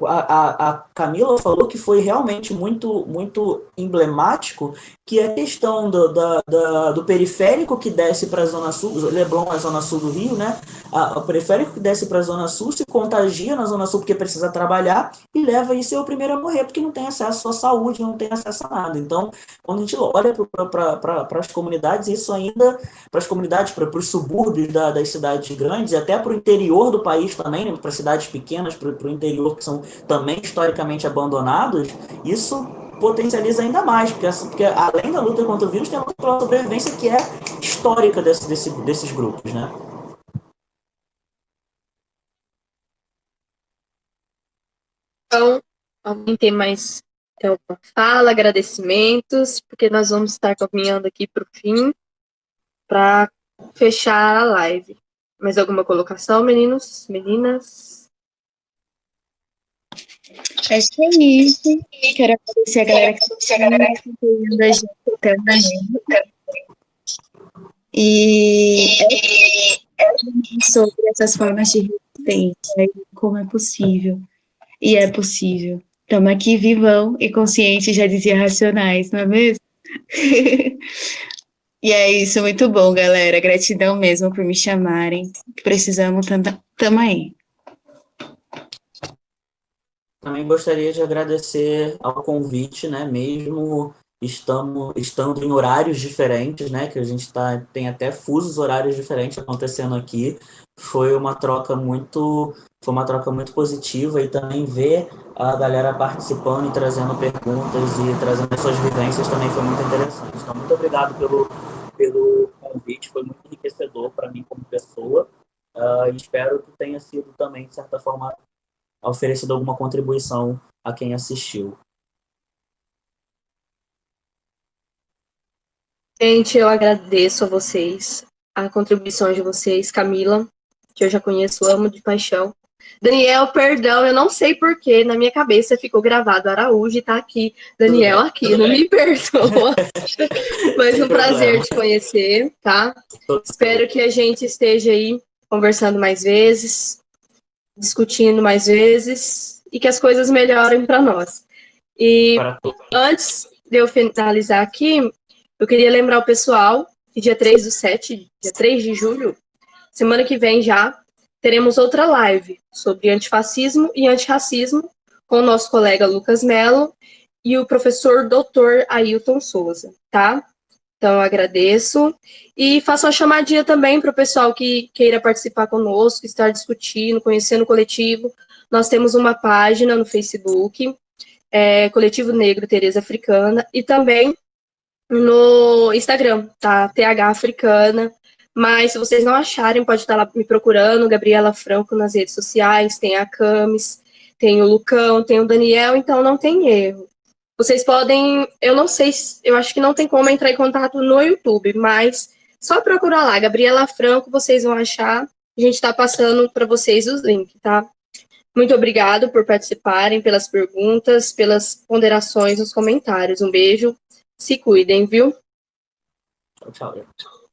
a Camila falou que foi realmente muito, muito emblemático, que é a questão do periférico que desce para a Zona Sul, Leblon é a Zona Sul do Rio, né? O periférico que desce para a Zona Sul se contagia na Zona Sul porque precisa trabalhar e leva isso é o primeiro a morrer, porque não tem acesso à saúde, não tem acesso a nada. Então, quando a gente olha para as comunidades, isso ainda, para as comunidades, para os subúrbios das cidades grandes, e até para o interior do país também, né? Para cidades pequenas, para o interior, que são também historicamente abandonados, isso potencializa ainda mais, porque além da luta contra o vírus, tem a luta pela sobrevivência que é histórica desses grupos, né?
Então, alguém tem mais alguma fala, agradecimentos, porque nós vamos estar caminhando aqui para o fim, para fechar a live. Mais alguma colocação, meninos, meninas?
Acho que é isso. Quero agradecer a galera que está acompanhando a gente até o momento. E sobre essas formas de resistência e como é possível. E é possível. Estamos aqui vivão e conscientes, já dizia Racionais, não é mesmo? E é isso, muito bom, galera. Gratidão mesmo por me chamarem. Precisamos, tamo aí.
Também gostaria de agradecer ao convite, né? Mesmo estando em horários diferentes, né? Que a gente tem até fusos horários diferentes acontecendo aqui. Foi uma troca muito positiva, e também ver a galera participando e trazendo perguntas e trazendo as suas vivências também foi muito interessante. Então, muito obrigado pelo convite, foi muito enriquecedor para mim como pessoa. Espero que tenha sido também, de certa forma, oferecido alguma contribuição a quem assistiu.
Gente, eu agradeço a vocês, a contribuição de vocês, Camila, que eu já conheço, amo de paixão. Daniel, perdão, eu não sei porquê, na minha cabeça ficou gravado Araújo e tá aqui, Daniel aqui, não me perdoa. Mas um prazer te conhecer, tá? Espero que a gente esteja aí conversando mais vezes, discutindo mais vezes, e que as coisas melhorem para nós. E antes de eu finalizar aqui, eu queria lembrar o pessoal que dia 3/7, dia 3 de julho, semana que vem já, teremos outra live sobre antifascismo e antirracismo com o nosso colega Lucas Mello e o professor Dr. Ailton Souza, tá? Então, eu agradeço. E faço uma chamadinha também para o pessoal que queira participar conosco, estar discutindo, conhecendo o coletivo. Nós temos uma página no Facebook, Coletivo Negro Tereza Africana, e também no Instagram, tá? TH Africana. Mas se vocês não acharem, pode estar lá me procurando, Gabriela Franco nas redes sociais, tem a Camis, tem o Lucão, tem o Daniel, então não tem erro. Vocês podem, eu não sei, eu acho que não tem como entrar em contato no YouTube, mas só procurar lá, Gabriela Franco, vocês vão achar. A gente está passando para vocês os links, tá? Muito obrigado por participarem, pelas perguntas, pelas ponderações nos comentários. Um beijo, se cuidem, viu?
Tchau, tchau.